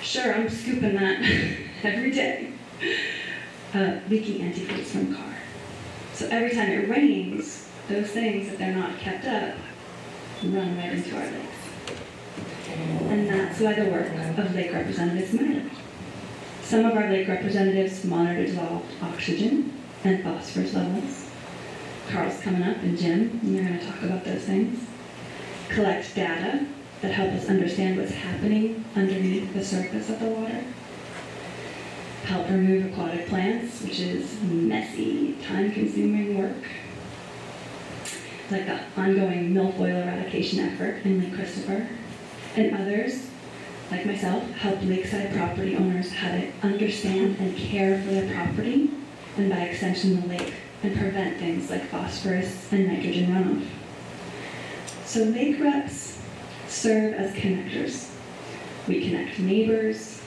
sure I'm scooping that every day. Leaking antifreeze from car. So every time it rains, those things, if they're not kept up, run right into our lakes. And that's why the work of lake representatives matter. Some of our lake representatives monitor dissolved oxygen and phosphorus levels. Carl's coming up and Jim, and they're going to talk about those things. Collect data that help us understand what's happening underneath the surface of the water. Help remove aquatic plants, which is messy, time-consuming work. Like the ongoing milfoil eradication effort in Lake Christopher. And others, like myself, help lakeside property owners how to understand and care for their property, and by extension the lake, and prevent things like phosphorus and nitrogen runoff. So lake reps serve as connectors. We connect neighbors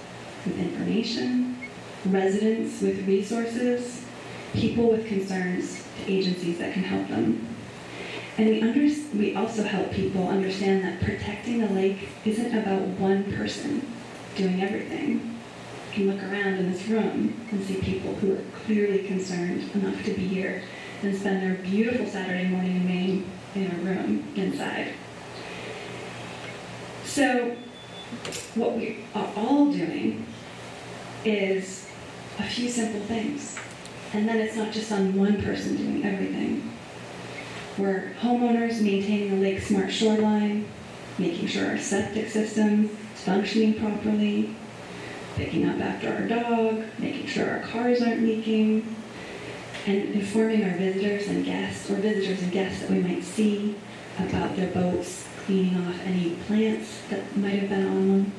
with information, residents with resources, people with concerns to agencies that can help them. And we also help people understand that protecting the lake isn't about one person doing everything. You can look around in this room and see people who are clearly concerned enough to be here and spend their beautiful Saturday morning in Maine in a room inside. So what we are all doing is a few simple things. And then it's not just on one person doing everything. We're homeowners maintaining the lake smart shoreline, making sure our septic system is functioning properly, picking up after our dog, making sure our cars aren't leaking, and informing our visitors and guests that we might see about their boats, cleaning off any plants that might have been on them.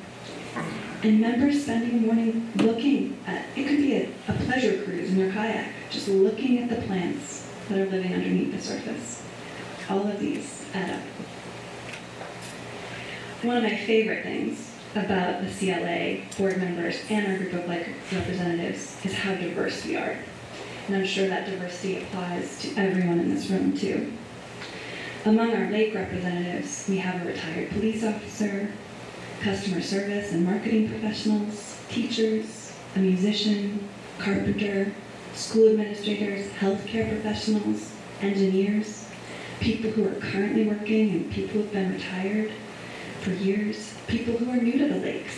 And members spending a morning looking at, it could be a pleasure cruise in your kayak, just looking at the plants that are living underneath the surface. All of these add up. One of my favorite things about the CLA board members and our group of lake representatives is how diverse we are. And I'm sure that diversity applies to everyone in this room too. Among our lake representatives, we have a retired police officer, customer service and marketing professionals, teachers, a musician, carpenter, school administrators, healthcare professionals, engineers, people who are currently working and people who have been retired for years, people who are new to the lakes,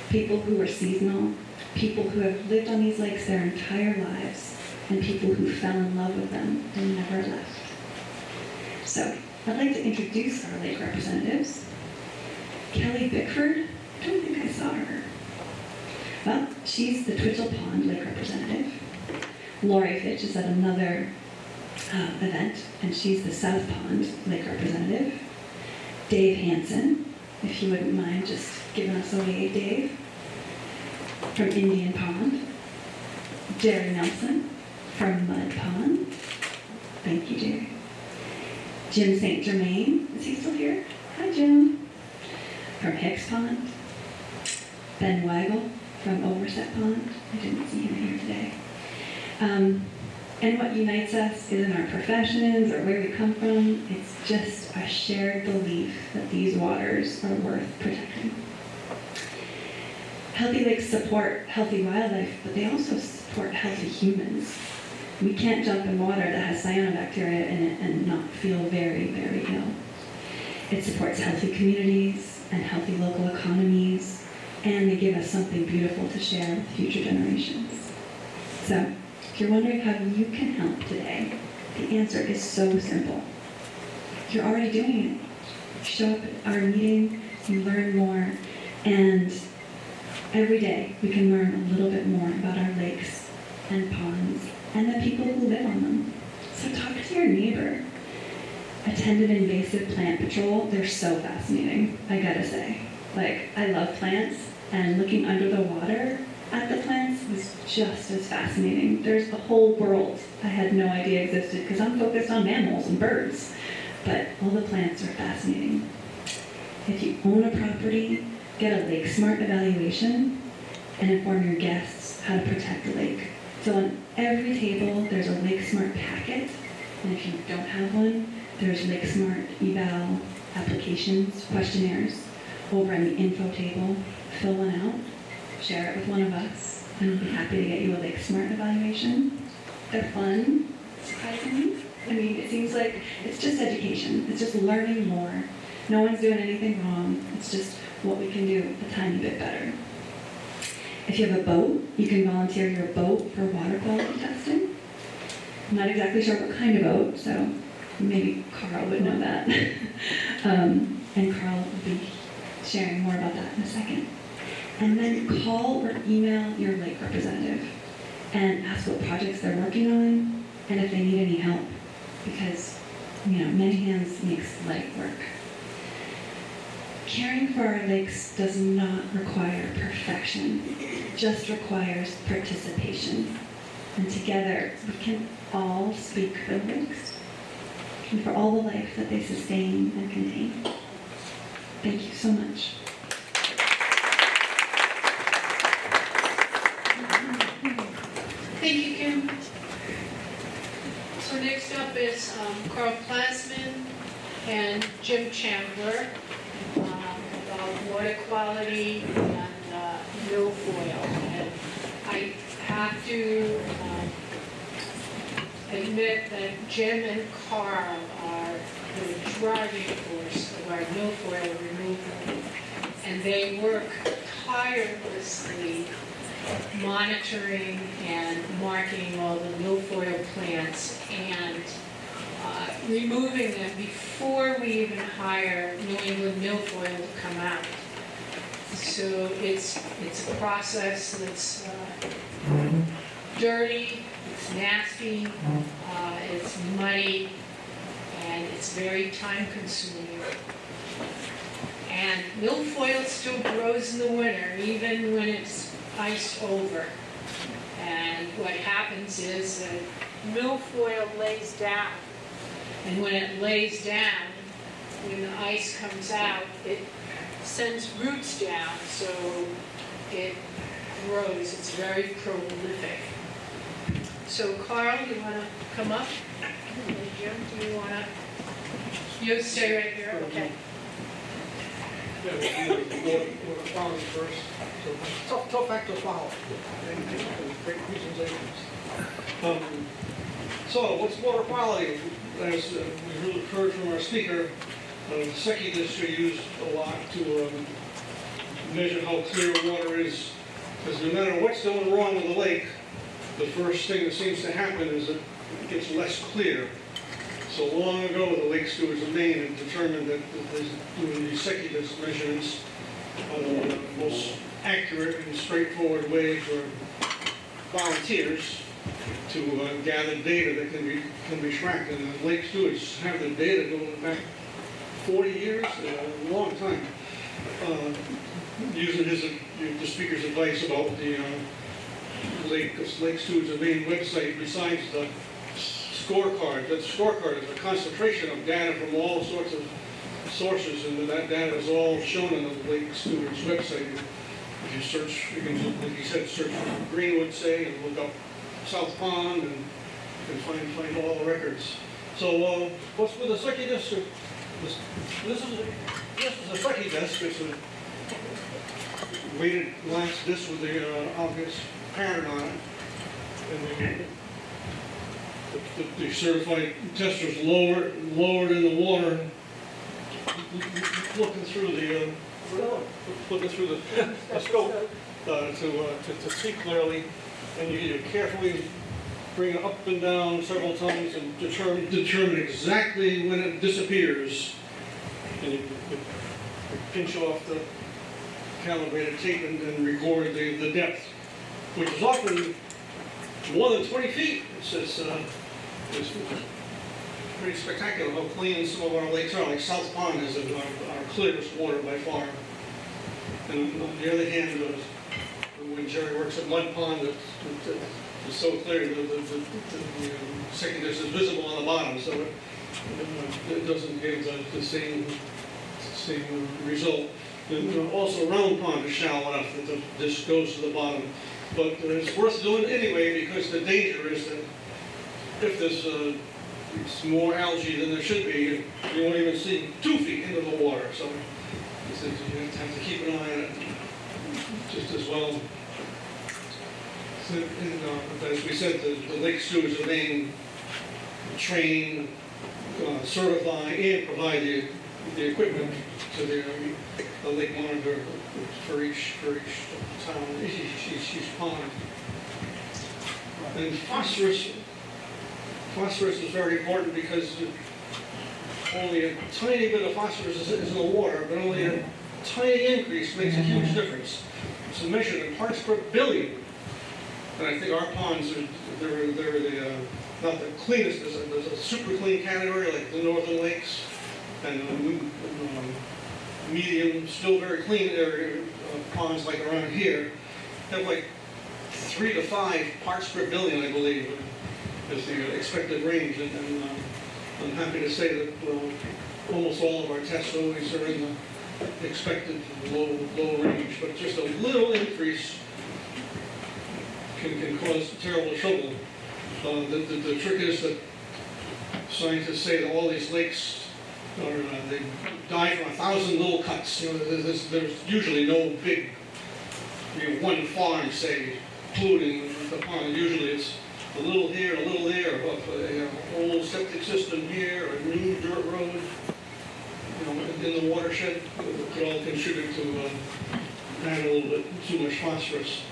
people who are seasonal, people who have lived on these lakes their entire lives, and people who fell in love with them and never left. So, I'd like to introduce our lake representatives. Kelly Bickford, I don't think I saw her. Well, she's the Twitchell Pond lake representative. Lori Fitch is at another event, and she's the South Pond lake representative. Dave Hansen, if you wouldn't mind just giving us a wave, Dave, from Indian Pond. Jerry Nelson from Mud Pond. Thank you, Jerry. Jim St. Germain, is he still here? Hi, Jim. From Hicks Pond. Ben Weigel from Overset Pond. I didn't see him here today. And what unites us isn't our professions or where we come from. It's just a shared belief that these waters are worth protecting. Healthy lakes support healthy wildlife, but they also support healthy humans. We can't jump in water that has cyanobacteria in it and not feel very, very ill. It supports healthy communities and healthy local economies, and they give us something beautiful to share with future generations. So, if you're wondering how you can help today, the answer is so simple. You're already doing it. Show up at our meeting, you learn more, and every day we can learn a little bit more about our lakes and ponds and the people who live on them. So talk to your neighbor. Attend an invasive plant patrol. They're so fascinating, I gotta say. Like, I love plants, and looking under the water at the plants was just as fascinating. There's a whole world I had no idea existed because I'm focused on mammals and birds, but all the plants are fascinating. If you own a property, get a Lake Smart evaluation and inform your guests how to protect the lake. So on every table, there's a Lake Smart packet, and if you don't have one, there's Lake Smart eval applications, questionnaires over on the info table. Fill one out, share it with one of us, and we'll be happy to get you a Lake Smart evaluation. They're fun, surprisingly. I mean, it seems like it's just education. It's just learning more. No one's doing anything wrong. It's just what we can do a tiny bit better. If you have a boat, you can volunteer your boat for water quality testing. I'm not exactly sure what kind of boat, so maybe Carl would know that. And Carl will be sharing more about that in a second. And then call or email your lake representative and ask what projects they're working on and if they need any help, because, many hands makes light work. Caring for our lakes does not require perfection, it just requires participation. And together, we can all speak for the lakes and for all the life that they sustain and contain. Thank you so much. Thank you, Kim. So next up is Carl Plasman and Jim Chandler about water quality and milfoil. And I have to admit that Jim and Carl are the driving force of our milfoil removal, and they work tirelessly monitoring and marking all the milfoil plants and removing them before we even hire New England Milfoil to come out. So it's a process that's dirty, it's nasty, it's muddy, and it's very time consuming. And milfoil still grows in the winter, even when it's iced over. And what happens is that milfoil lays down. And when it lays down, when the ice comes out, it sends roots down, so it grows. It's very prolific. So Carl, you want to come up? And Jim, do you want to? You stay right here, okay. Yeah, we'll do the following first. So, tough act to follow. Great presentations. So, what's water quality? As we heard from our speaker, the Secchi district used a lot to measure how clear water is. Because no matter what's going wrong with the lake, the first thing that seems to happen is that it gets less clear. So long ago, the Lake Stewards of Maine had determined that doing these Secchi measurements are the most accurate and straightforward way for volunteers to gather data that can be tracked. And the Lake Stewards have the data going back 40 years, a long time, using the speaker's advice about the Lake Stewards of Maine website. Besides the scorecard, that scorecard is a concentration of data from all sorts of sources, and that data is all shown on the Lake Stewards website. If you search, you can, like you said, search for Greenwood, say, and look up South Pond, and find all the records. So, what's with the Secchi district? This is a Secchi disc. It's a weighted glass disc with the obvious pattern on it. And the certified testers lowered in the water, looking through the scope to see clearly, and you carefully bring it up and down several times and determine exactly when it disappears. And you pinch off the calibrated tape and then record the depth, which is often more than 20 feet. It's pretty spectacular how clean some of our lakes are. Like South Pond is our clearest water by far. And on the other hand, when Jerry works at Mud Pond, it's so clear the secondary is visible on the bottom, so it doesn't give the same result. And also Round Pond is shallow enough that this goes to the bottom. But it's worth doing anyway, because the danger is that if there's more algae than there should be, you won't even see 2 feet into the water. So you have to keep an eye on it just as well. So, as we said, the lake stewards are being trained, certify, and provide the equipment to the lake monitor for each town, each pond. And phosphorus is very important, because only a tiny bit of phosphorus is in the water, but only a tiny increase makes a huge difference. It's measured in parts per billion. And I think our ponds they're not the cleanest. There's a super clean category like the northern lakes, and medium, still very clean area ponds like around here have like 3 to 5 parts per billion, I believe, is the expected range. And I'm happy to say that almost all of our tests always are in the expected low range, but just a little increase can cause terrible trouble. The trick is that scientists say that all these lakes they die from 1,000 little cuts. There's usually no big, one farm, say, polluting the pond. Usually it's a little here, a little there, an old septic system here, a new dirt road, in the watershed, could all contribute to add a little bit too much phosphorus.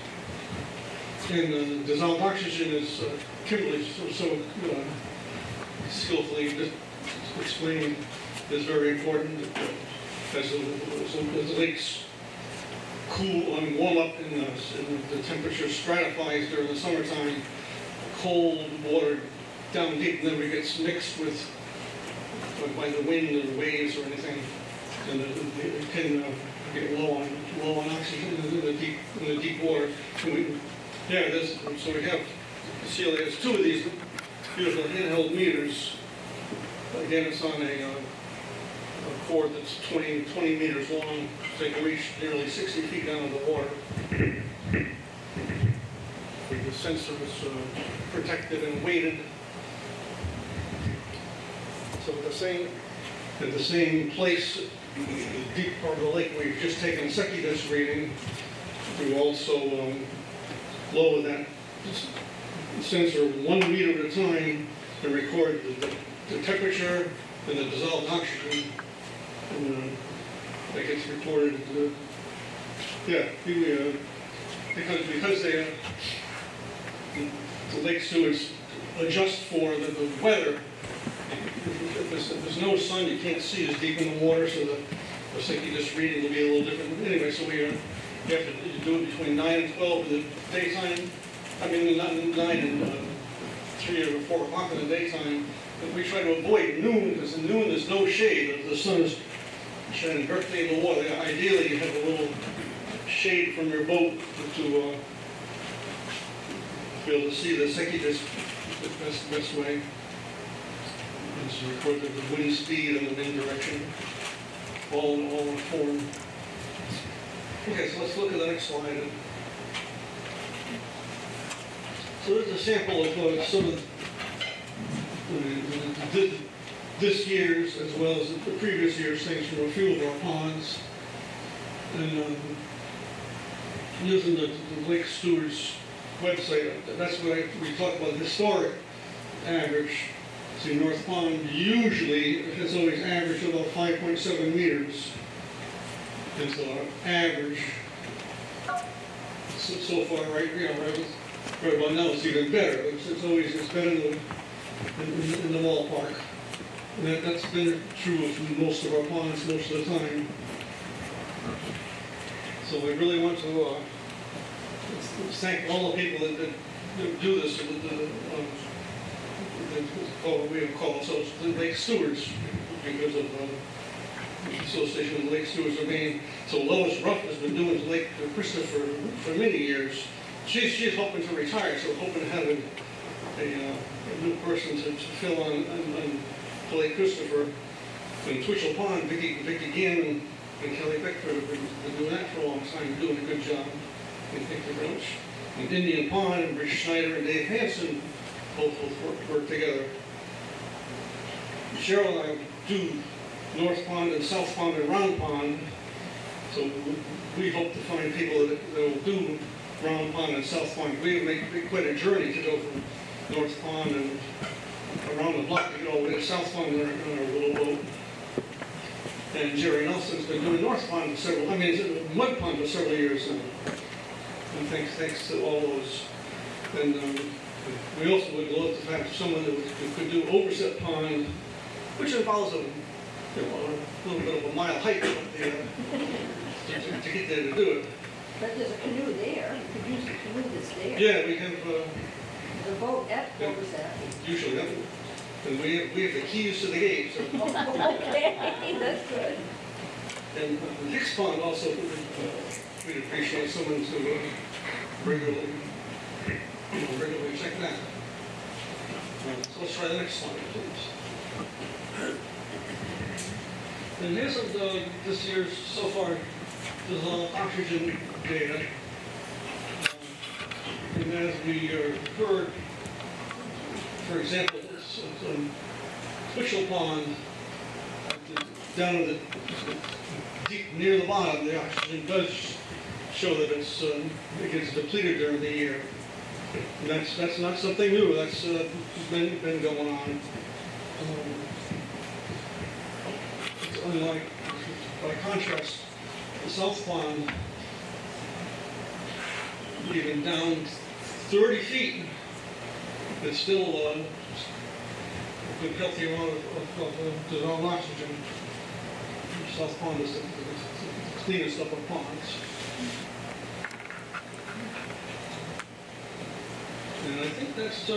And dissolved oxygen is Kimberly so skillfully explained, is very important. As the lakes cool and warm up and the temperature stratifies during the summertime, cold water down deep never gets mixed with by the wind or waves or anything, and it can get low on oxygen in the deep water. So we have CLA has 2 of these beautiful handheld meters. Again, it's on a cord that's 20 meters long, so you can reach nearly 60 feet down in the water. The sensor is protected and weighted. So at the same place, the deep part of the lake where you've just taken Secchi reading, we also lower that sensor 1 meter at a time and record the temperature and the dissolved oxygen, and that gets recorded. Because the lake stewards adjust for the weather. If there's no sun, you can't see as deep in the water, so the Secchi reading will be a little different. Anyway, so you have to do it between 9 and 12 in the daytime. I mean, not 9 and 3 or 4 o'clock in the daytime. But we try to avoid noon, because in noon there's no shade. The sun is shining directly in the water. Ideally, you have a little shade from your boat to be able to see the Secchi the best way. It's recorded the wind speed and the wind direction, all in form. Okay, so let's look at the next slide. So there's a sample of some of this year's as well as the previous year's things from a few of our ponds. And using the Lake Stewards website, that's what we talk about historic average. See, North Pond usually has always averaged about 5.7 meters. And so our average, so far, right, right about now, it's even better. It's better in the ballpark. And that's been true of most of our ponds most of the time. So we really want to thank all the people that do this, we call ourselves the Lake Stewards, because of the Association of Lake Stewards of Maine. So Lois Ruff has been doing Lake Christopher for many years. She's hoping to retire, so hoping to have a new person to fill on Lake Christopher. And Twitchell Pond, Vicki Gannon and Kelly Beckford have been doing that for a long time, doing a good job. And thank you very much. And Indian Pond and Rich Schneider and Dave Hansen both work together. Cheryl and I do North Pond and South Pond and Round Pond. So we hope to find people that will do Round Pond and South Pond. We make quite a journey to go from North Pond and around the block to get all the way to South Pond in our little boat. And Jerry Nelson's been doing North Pond for Mud Pond for several years now. And thanks to all those. And we also would love to have someone that could do Overset Pond, which involves a little bit of a mile hike to get there to do it. But there's a canoe there, you could use the canoe that's there. Yeah, we have. The boat at Overset. Usually, and we have the keys to the gate. So. Okay, that's good. And Hicks Pond also, we'd appreciate someone to regularly check that. So let's try the next slide, please. And here's this year's, so far, there's a lot of oxygen data. And as we heard, for example, Twitchell Pond, down in the deep near the bottom, the oxygen does show that it gets depleted during the year. And that's not something new. That's been going on. It's unlike, by contrast, the South Pond, even down 30 feet, it's still a good healthy amount of dissolved oxygen. South Pond is the cleanest of our ponds. And I think that's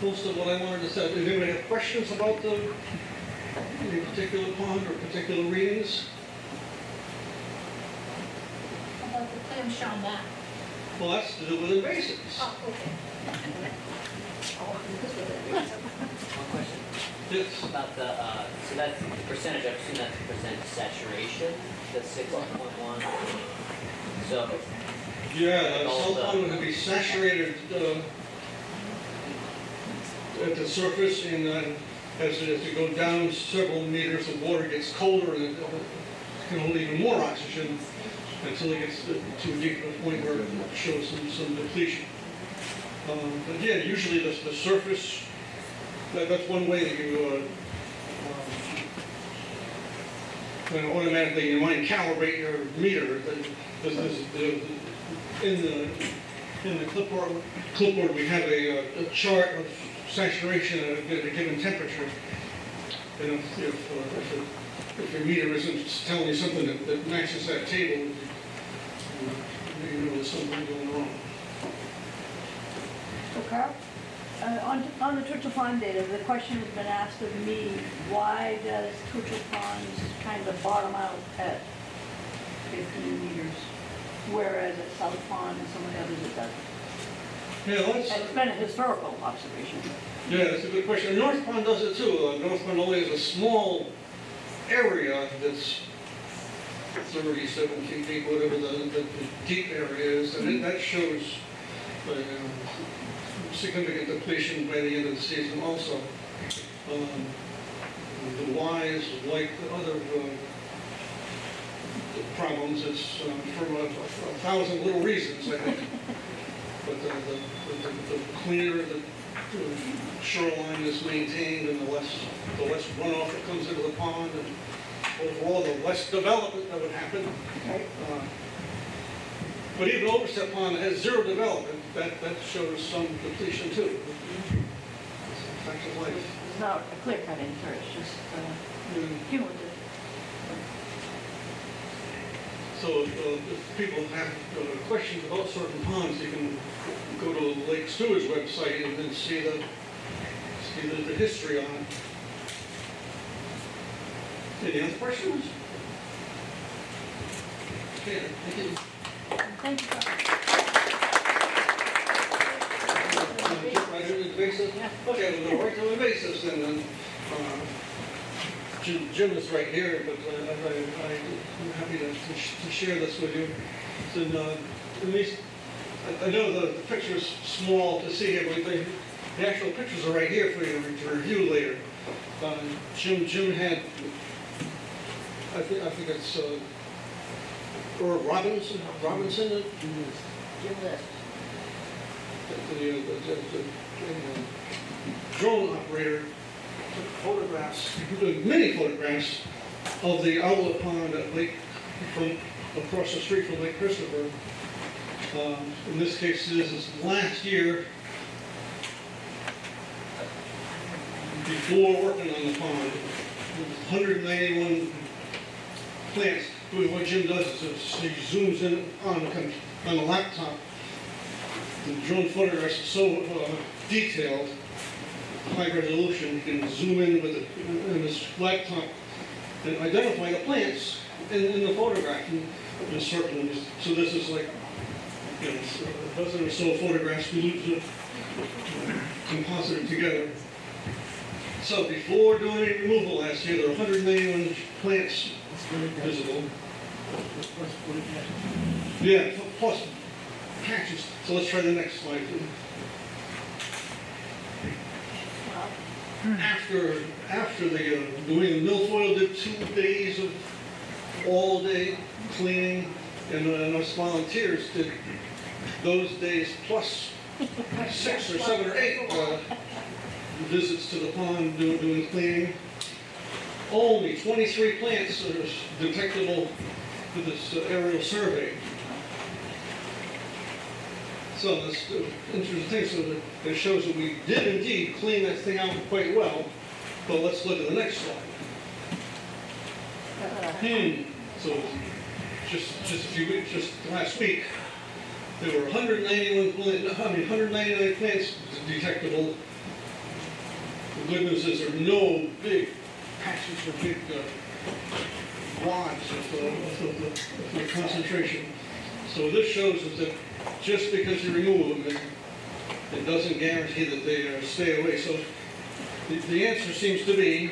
most of what I wanted to say. Does anybody have questions about any particular pond or particular readings? About the clamshell map. Well, that's to do with invasives. Oh, okay. One question. Yes. About the, so that's the percentage, I assume that's the percent saturation, the 6.1. So. Yeah, South Pond would be saturated at the surface, and as you go down several meters, the water gets colder and it can hold even more oxygen until it gets too deep to a point where it shows some depletion. But yeah, usually the surface, that's one way that you automatically, you might calibrate your meter. In the clipboard we have a chart of saturation at a given temperature. And if your meter isn't telling you something that matches that table, you know there's something going wrong. So Carl, on the Twitchell Pond data, the question has been asked of me, why does Twitchell Pond kind of bottom out at 15 meters, whereas at South Pond and some of the others it doesn't? Yeah, It's been a historical observation. Yeah, that's a good question. North Pond does it too. North Pond only has a small area that's 37 feet deep, whatever the deep area is, and that shows significant depletion by the end of the season also. The Y's, like the other problems, it's for a thousand little reasons, I think. But the cleaner shoreline is maintained and the less runoff that comes into the pond, and overall, the less development that would happen. But even Overstep Pond has zero development, that shows some depletion too. It's a fact of life. It's not a clear cut answer, it's just cumulative. So if people have questions about certain ponds, you can go to Lake Stewart's website and then see the history on it. Any other questions? Okay, thank you. Thank you. Right to the basis? Okay, we'll go right to the basis then. Jim is right here, but I'm happy to share this with you. And, at least, I know the picture's small to see here, but the actual pictures are right here for you to review later. Jim had, I think it's or Robinson, Jim List. the drone operator took photographs, many photographs of the outlet pond at Lake, from across the street from Lake Christopher. In this case, this is last year, before working on the pond, 191 plants. What Jim does is he zooms in on the laptop. The drone photographs are so detailed, high resolution, you can zoom in with in this laptop and identify the plants in the photograph and circle them. So this is like, you know, a dozen or so photographs composited together. So before doing any removal last year, there were 191 plants visible. Yeah, plus patches. So let's try the next slide. After the doing the milfoil, did 2 days of all day cleaning, and us volunteers did those days plus 6 or 7 or 8 visits to the pond doing cleaning. Only 23 plants are detectable with this aerial survey. So this interesting thing, so it shows that we did indeed clean that thing out quite well. But let's look at the next slide. So just last week, there were 199 plants detectable. The good news is there are no big patches or big wads of the concentration. So this shows us that just because you remove them, it doesn't guarantee that they stay away. So the answer seems to be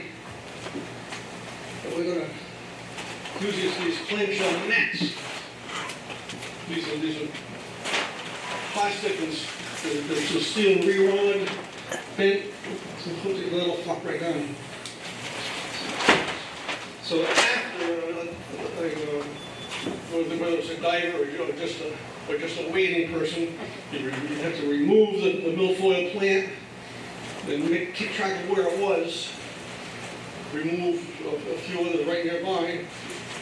that we're going to use these clamshell nets. These are plastic and there's steel re-rolling, bent, so put the little flop right down. So after, whether it's a diver or just a wading person, you have to remove the milfoil plant, then keep track of where it was, remove a few others right nearby,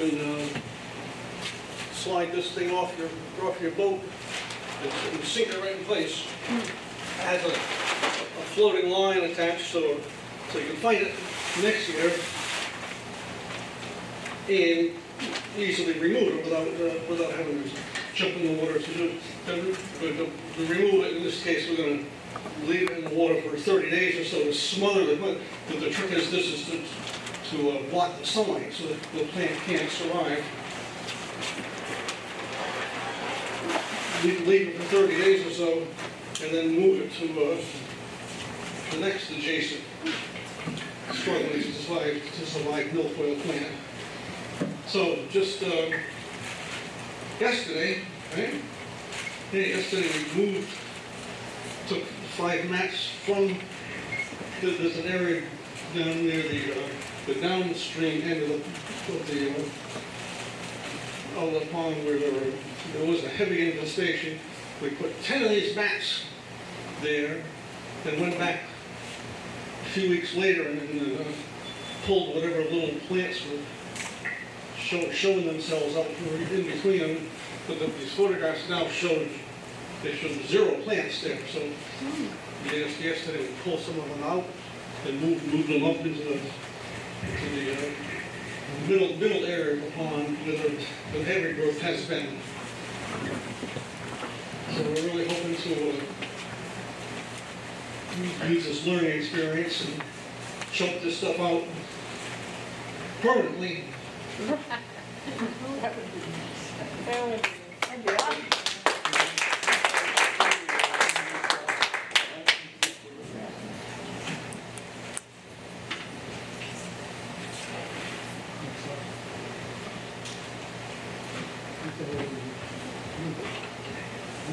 and slide this thing off your boat and sink it right in place. It has a floating line attached so you can find it next year and easily remove it without having to jump in the water. To remove it, in this case, we're going to leave it in the water for 30 days or so to smother it. But the trick is this is to block the sunlight so that the plant can't survive. Leave it for 30 days or so, and then move it to the next adjacent struggling to survive milfoil plant. So just yesterday, right? Yeah, yesterday we took 5 mats from, there's an area down near the downstream end of the outlet pond where there was a heavy infestation. We put 10 of these mats there, and went back a few weeks later and pulled whatever little plants were showing themselves out in between them. But these photographs now showed 0 plants there. So yesterday we pulled some of them out and moved them up into the middle area of the pond where the heavy growth has been. So we're really hoping to use this learning experience and choke this stuff out permanently.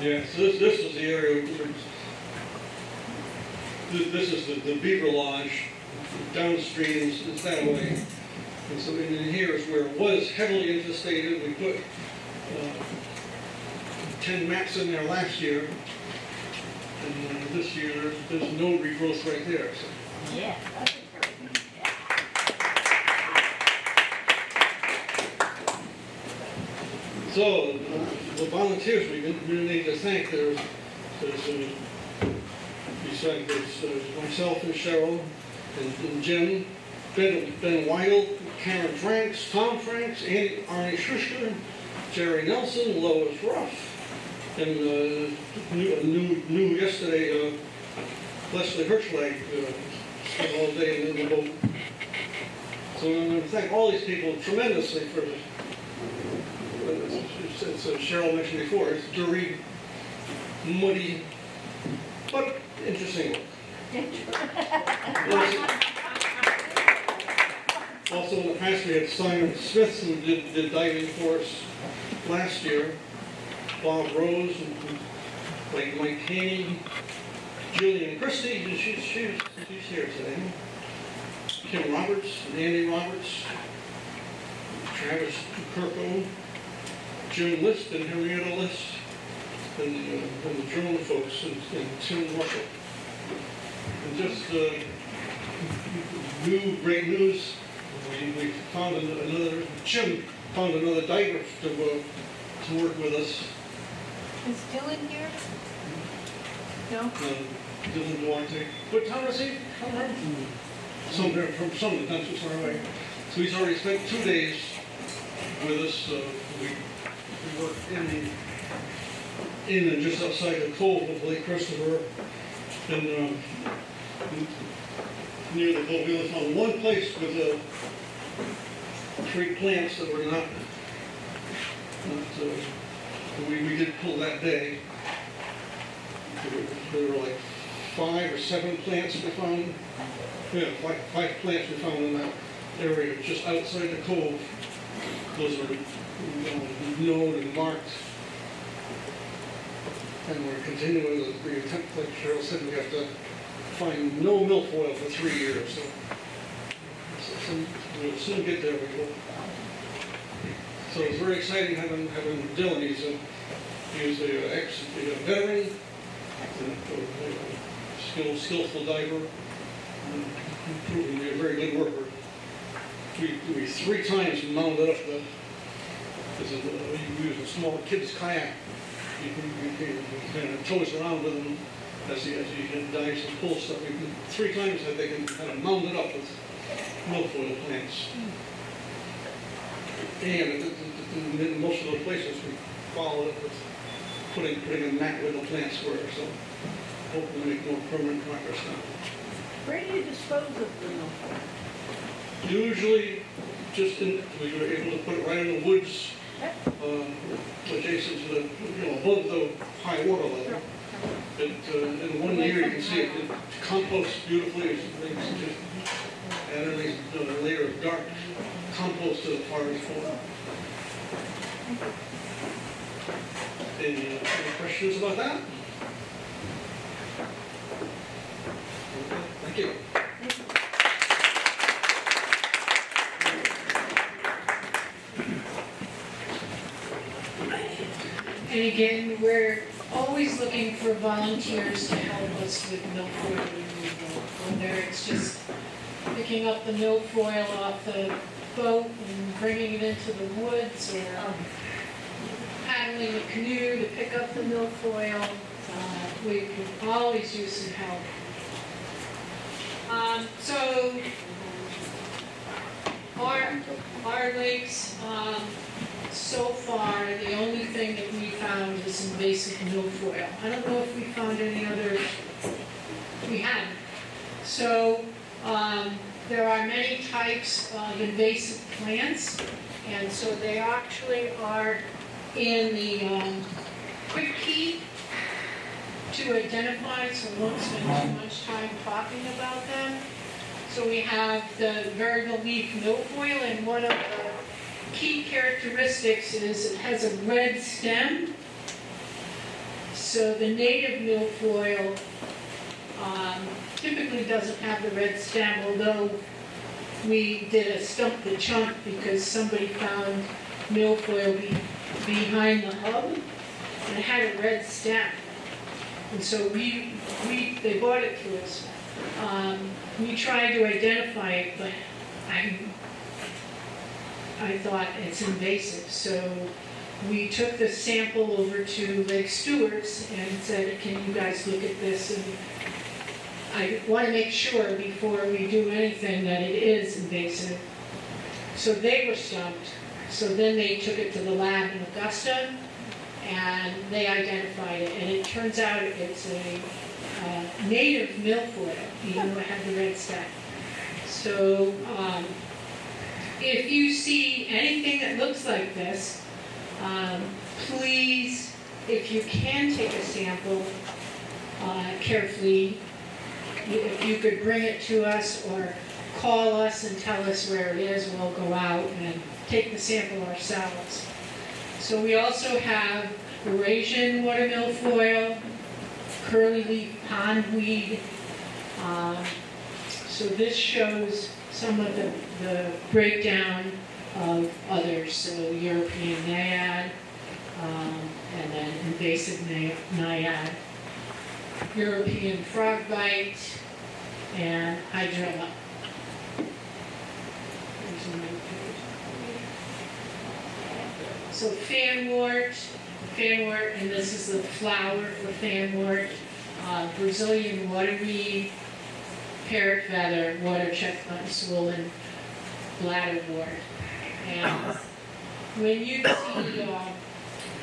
Yeah, so this is the area where this is the beaver lodge. Downstream is that way. And so in here is where it was heavily infestated. We put 10 mats in there last year. And this year there's no regrowth right there. So. Yeah. So, the volunteers we really need to thank, there's myself and Cheryl and Jim, Ben Weidel, Karen Franks, Tom Franks, Arnie Schuster, Jerry Nelson, Lois Ruff, and new yesterday, Leslie Hirschlag, spent all day in the boat. So I want to thank all these people tremendously for this. As Cheryl mentioned before, it's dirty, muddy, but interesting work. Also in the past we had Simon Smith who did diving for us last year, Bob Rose, and Mike Haney, Julian Christie, she's here today, Kim Roberts, and Andy Roberts, Travis Kirko, Jim List and Henrietta List, and the drone folks, and Tim Russell. And just great news, we found Jim found another diver to work with us. Is Dylan here? No? Dylan Duarte. What town is he? Somewhere from some not too far away. So he's already spent 2 days with us. We work in and just outside the cove of Lake Christopher, and near the boat. We only found one place with 3 plants that were not we did pull that day. There were like 5 or 7 plants we found. Yeah, 5 plants we found in that area just outside the cove. Those were known and marked. And we're continuing the attempt, like Cheryl said, we have to find no milfoil for 3 years. So we'll soon get there, we hope. So it's very exciting having Dylan. He's a veteran, skillful diver, proving to be a very good worker. We 3 times mounted up we use a small kid's kayak. You kind of tows around with them as he dives and pulls stuff. 3 times that they can kind of mount it up with milfoil plants. And in most of the places we follow it with putting a mat where the plants were. So hopefully make more permanent progress now. Where do you dispose of the milfoil? Usually, we were able to put it right in the woods, adjacent to above the high water level. In 1 year, you can see it composts beautifully. It's just add a layer of dark compost to the forest floor. Any questions about that? Thank you. And again, we're always looking for volunteers to help us with milfoil removal, whether it's just picking up the milfoil off the boat and bringing it into the woods, or paddling the canoe to pick up the milfoil. We can always use some help. So our lakes, so far, the only thing that we found is invasive milfoil. I don't know if we found any others. We haven't. So there are many types of invasive plants, and so they actually are in the quick key to identify, so we won't spend too much time talking about them. So we have the variable leaf milfoil, and one of the key characteristics is it has a red stem. So the native milfoil typically doesn't have the red stem, although we did a stump the chunk because somebody found milfoil behind the hub, and it had a red stem. And so they brought it to us. We tried to identify it, but I thought it's invasive. So we took the sample over to Lake Stewart's and said, can you guys look at this? And I want to make sure before we do anything that it is invasive. So they were stumped. So then they took it to the lab in Augusta, and they identified it, and it turns out it's a native milfoil, even though it had the red stem. So if you see anything that looks like this, please, if you can take a sample carefully, if you could bring it to us or call us and tell us where it is, we'll go out and take the sample ourselves. So we also have Eurasian water milfoil, curly leaf pondweed. So this shows some of the breakdown of others. So European naiad, and then invasive naiad, European frogbite, and hydrilla. So fanwort, and this is the flower for fanwort, Brazilian waterweed, parrot feather, water chestnut, swollen bladderwort. And when you see,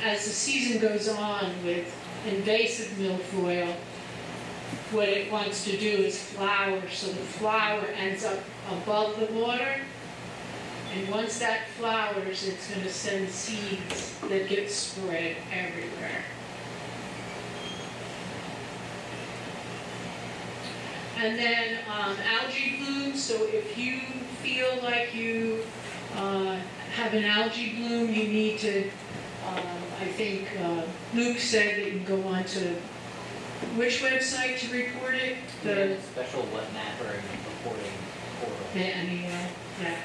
as the season goes on with invasive milfoil, what it wants to do is flower, so the flower ends up above the water. And once that flowers, it's going to send seeds that get spread everywhere. And then algae bloom. So if you feel like you have an algae bloom, you need to, I think Luke said that you can go on to which website to report it? The special wet mapper and reporting portal. Yeah.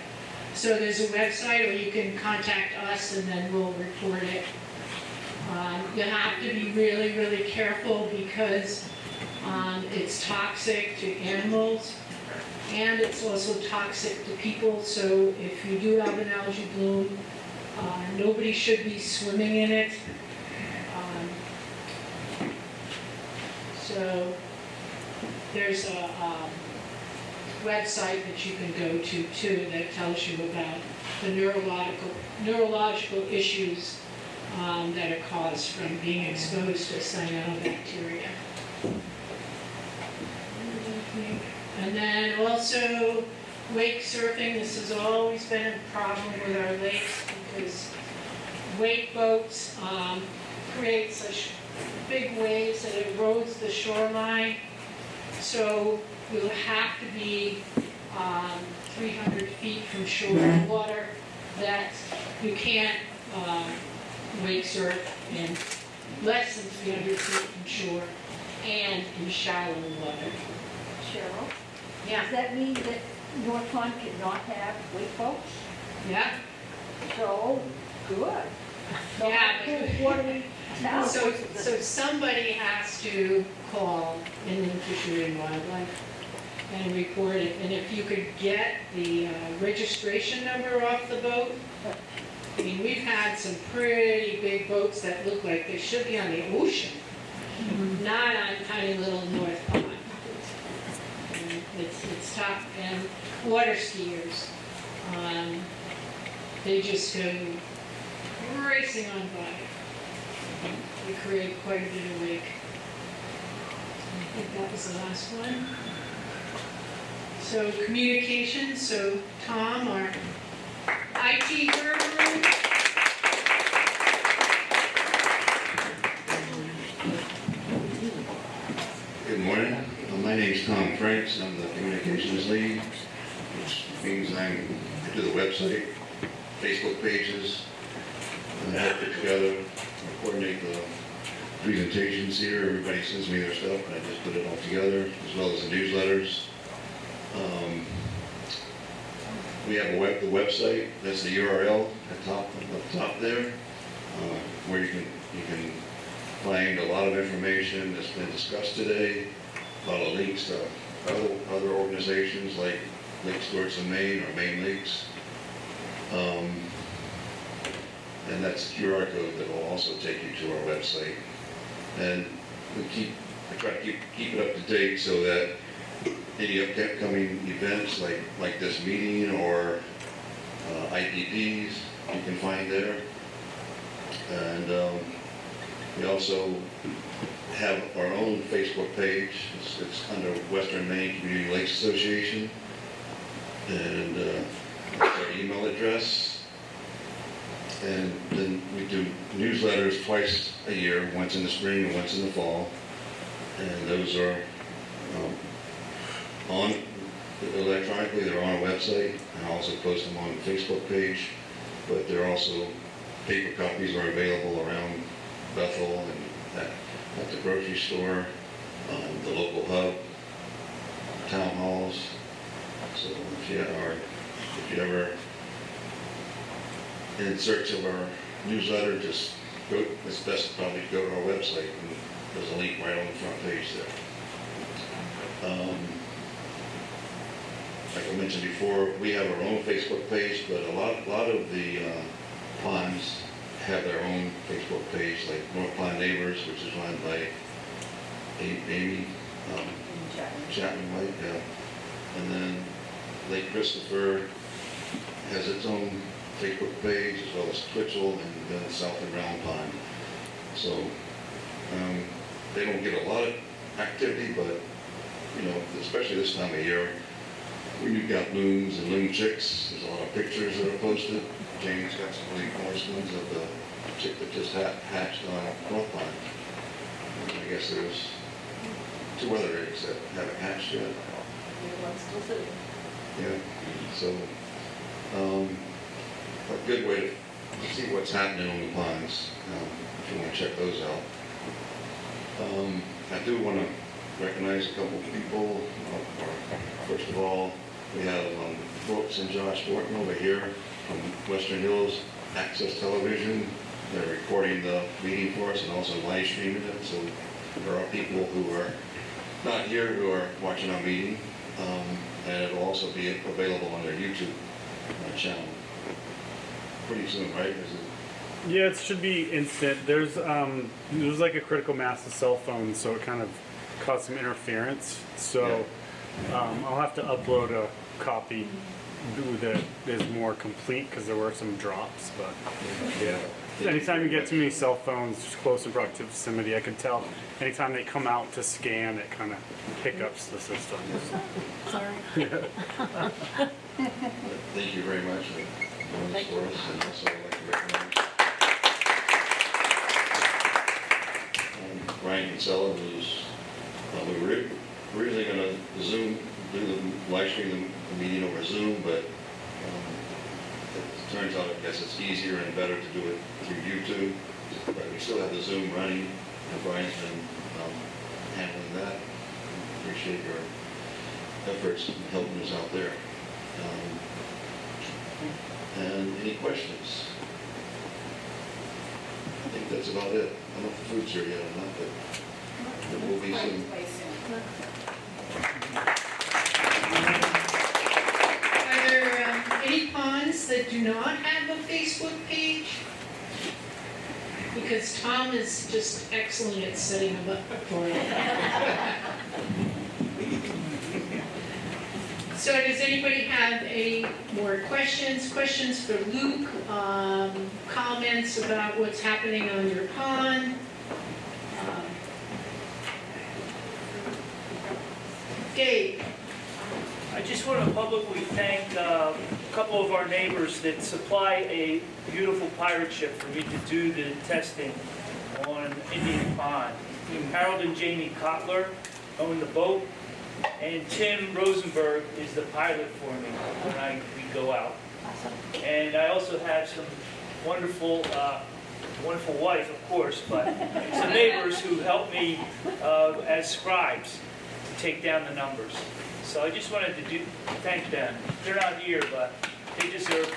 So there's a website, or you can contact us and then we'll report it. You have to be really, really careful because it's toxic to animals and it's also toxic to people. So if you do have an algae bloom, nobody should be swimming in it. So there's a website that you can go to too that tells you about the neurological issues that are caused from being exposed to cyanobacteria. And then also wake surfing. This has always been a problem with our lakes because wake boats create such big waves that it erodes the shoreline. So you'll have to be 300 feet from shore water. That you can't wake surf in less than 300 feet from shore and in shallow water. Cheryl? Yeah. Does that mean that North Pond cannot have wake boats? Yeah. So, good. So Yeah, what do we tell? So somebody has to call Inland Fishery and Wildlife and report it. And if you could get the registration number off the boat, I mean, we've had some pretty big boats that look like they should be on the ocean, not on tiny little North Pond. And it's tough. And water skiers, they just go racing on by. We create quite a bit of wake. I think that was the last one. So communications, so Tom, our IT guru. Good morning. My name's Tom Franks. I'm the communications lead, which means I do the website, Facebook pages, and I help put together, coordinate the presentations here. Everybody sends me their stuff, and I just put it all together, as well as the newsletters. We have the website. That's the URL at up top there, where you can find a lot of information that's been discussed today, a lot of links to other organizations like Lake Stewart's of Maine or Maine Lakes. And that's a QR code that will also take you to our website. And I try to keep it up to date so that any upcoming events like this meeting or IPPs you can find there. And we also have our own Facebook page. It's under Western Maine Community Lakes Association. And that's our email address. And then we do newsletters twice a year, once in the spring and once in the fall. And those are on electronically, they're on our website. I also post them on the Facebook page, but they're also, paper copies are available around Bethel and at the grocery store, the local hub, town halls. So if you ever in search of our newsletter, just go, it's best to probably go to our website, and there's a link right on the front page there. Like I mentioned before, we have our own Facebook page, but a lot of the ponds have their own Facebook page, like North Pond Neighbors, which is run by Amy Chapman White, yeah. And then Lake Christopher has its own Facebook page, as well as Twitchell, and then South and Round Pond. So they don't get a lot of activity, but especially this time of year, when you've got loons and loon chicks, there's a lot of pictures that are posted. James got some really nice ones of the chick that just hatched on North Pond. And I guess there's 2 other eggs that haven't hatched yet. One's still sitting. Yeah, so a good way to see what's happening on the ponds, if you want to check those out. I do want to recognize a couple of people. First of all, we have Brooks and Josh Morton over here from Western Hills Access Television. They're recording the meeting for us and also live streaming it. So there are people who are not here who are watching our meeting, and it will also be available on their YouTube channel pretty soon, right? Yeah, it should be instant. There's like a critical mass of cell phones, so it kind of caused some interference. So I'll have to upload a copy that is more complete because there were some drops. But yeah, anytime you get too many cell phones close in proximity, I can tell. Anytime they come out to scan, it kind of hiccups the system. Sorry. Yeah. Thank you very much for doing this for us, and also I'd like to recognize Brian Kinsella, who's we were originally going to do the live stream the meeting over Zoom, but it turns out I guess it's easier and better to do it through YouTube. But we still have the Zoom running, and Brian's been handling that. Appreciate your efforts in helping us out there. And any questions? think that's about it. I don't know if the food's here yet or not, but there will be some. Are there any ponds that do not have a Facebook page? Because Tom is just excellent at setting them up for it. So does anybody have any more questions? Questions for Luke? Comments about what's happening on your pond? Dave? I just want to publicly thank a couple of our neighbors that supply a beautiful pirate ship for me to do the testing on Indian Pond. Harold and Jamie Kotler own the boat, and Tim Rosenberg is the pilot for me when we go out. And I also have some wonderful wife, of course, but some neighbors who help me as scribes to take down the numbers. So I just wanted to thank them. They're not here, but they deserve it.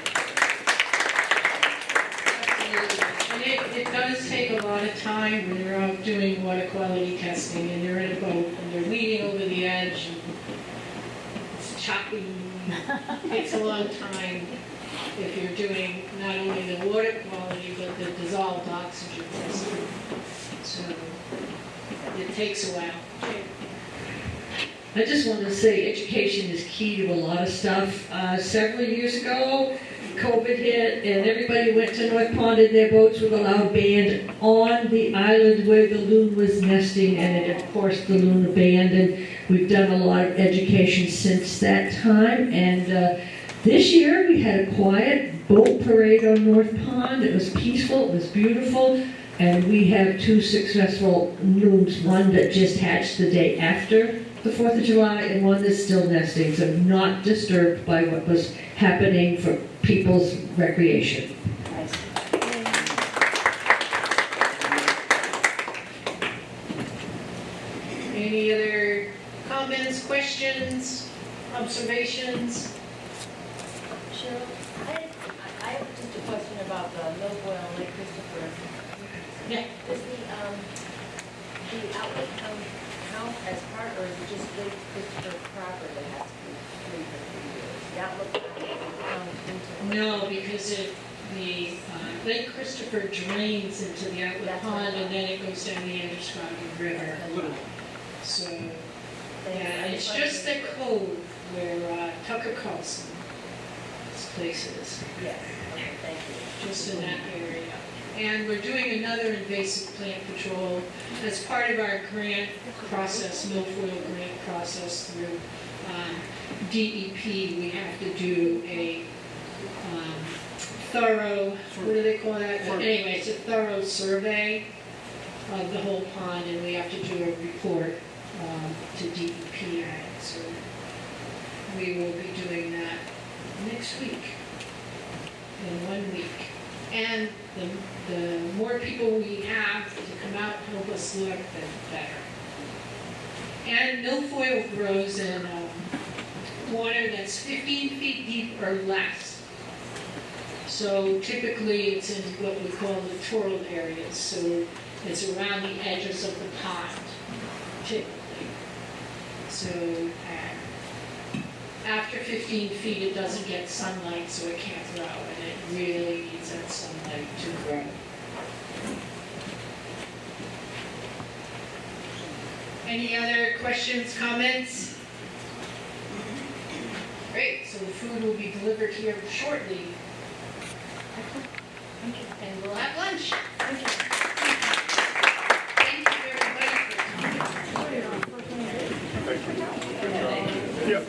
And it does take a lot of time when you're out doing water quality testing and you're in a boat and you're leaning over the edge and it's choppy. It takes a long time if you're doing not only the water quality but the dissolved oxygen testing. So it takes a while. I just wanted to say education is key to a lot of stuff. Several years ago, COVID hit and everybody went to North Pond and their boats with a loud band on the island where the loon was nesting, and it, of course, the loon abandoned. We've done a lot of education since that time, and this year we had a quiet boat parade on North Pond. It was peaceful, it was beautiful, and we have 2 successful loons, one that just hatched the day after the 4th of July and one that's still nesting, so not disturbed by what was happening for people's recreation. Any other comments, questions, observations? Cheryl, I have just a question about the milfoil on Lake Christopher. Yeah. Does the outlet count as part, or is it just Lake Christopher proper that has to be 3 for 3 years? The outlet count into? No, because the Lake Christopher drains into the outlet pond and then it goes down the Androscoggin River. So, yeah, it's just the cove where Tucker Carlson's place is. Yes, okay, thank you. Just in that area. And we're doing another invasive plant control as part of our grant process, milfoil grant process through DEP. We have to do a thorough, what do they call that? But anyway, it's a thorough survey of the whole pond, and we have to do a report to DEP on it. So we will be doing that next week, in 1 week. And the more people we have to come out and help us look, the better. And milfoil grows in water that's 15 feet deep or less. So typically it's in what we call littoral areas. So it's around the edges of the pond, typically. So after 15 feet, it doesn't get sunlight, so it can't grow, and it really needs that sunlight to grow. Any other questions, comments? Great, so the food will be delivered here shortly. Thank you. And we'll have lunch. Thank you. Thank you, everybody, for coming. Thank you. Yeah.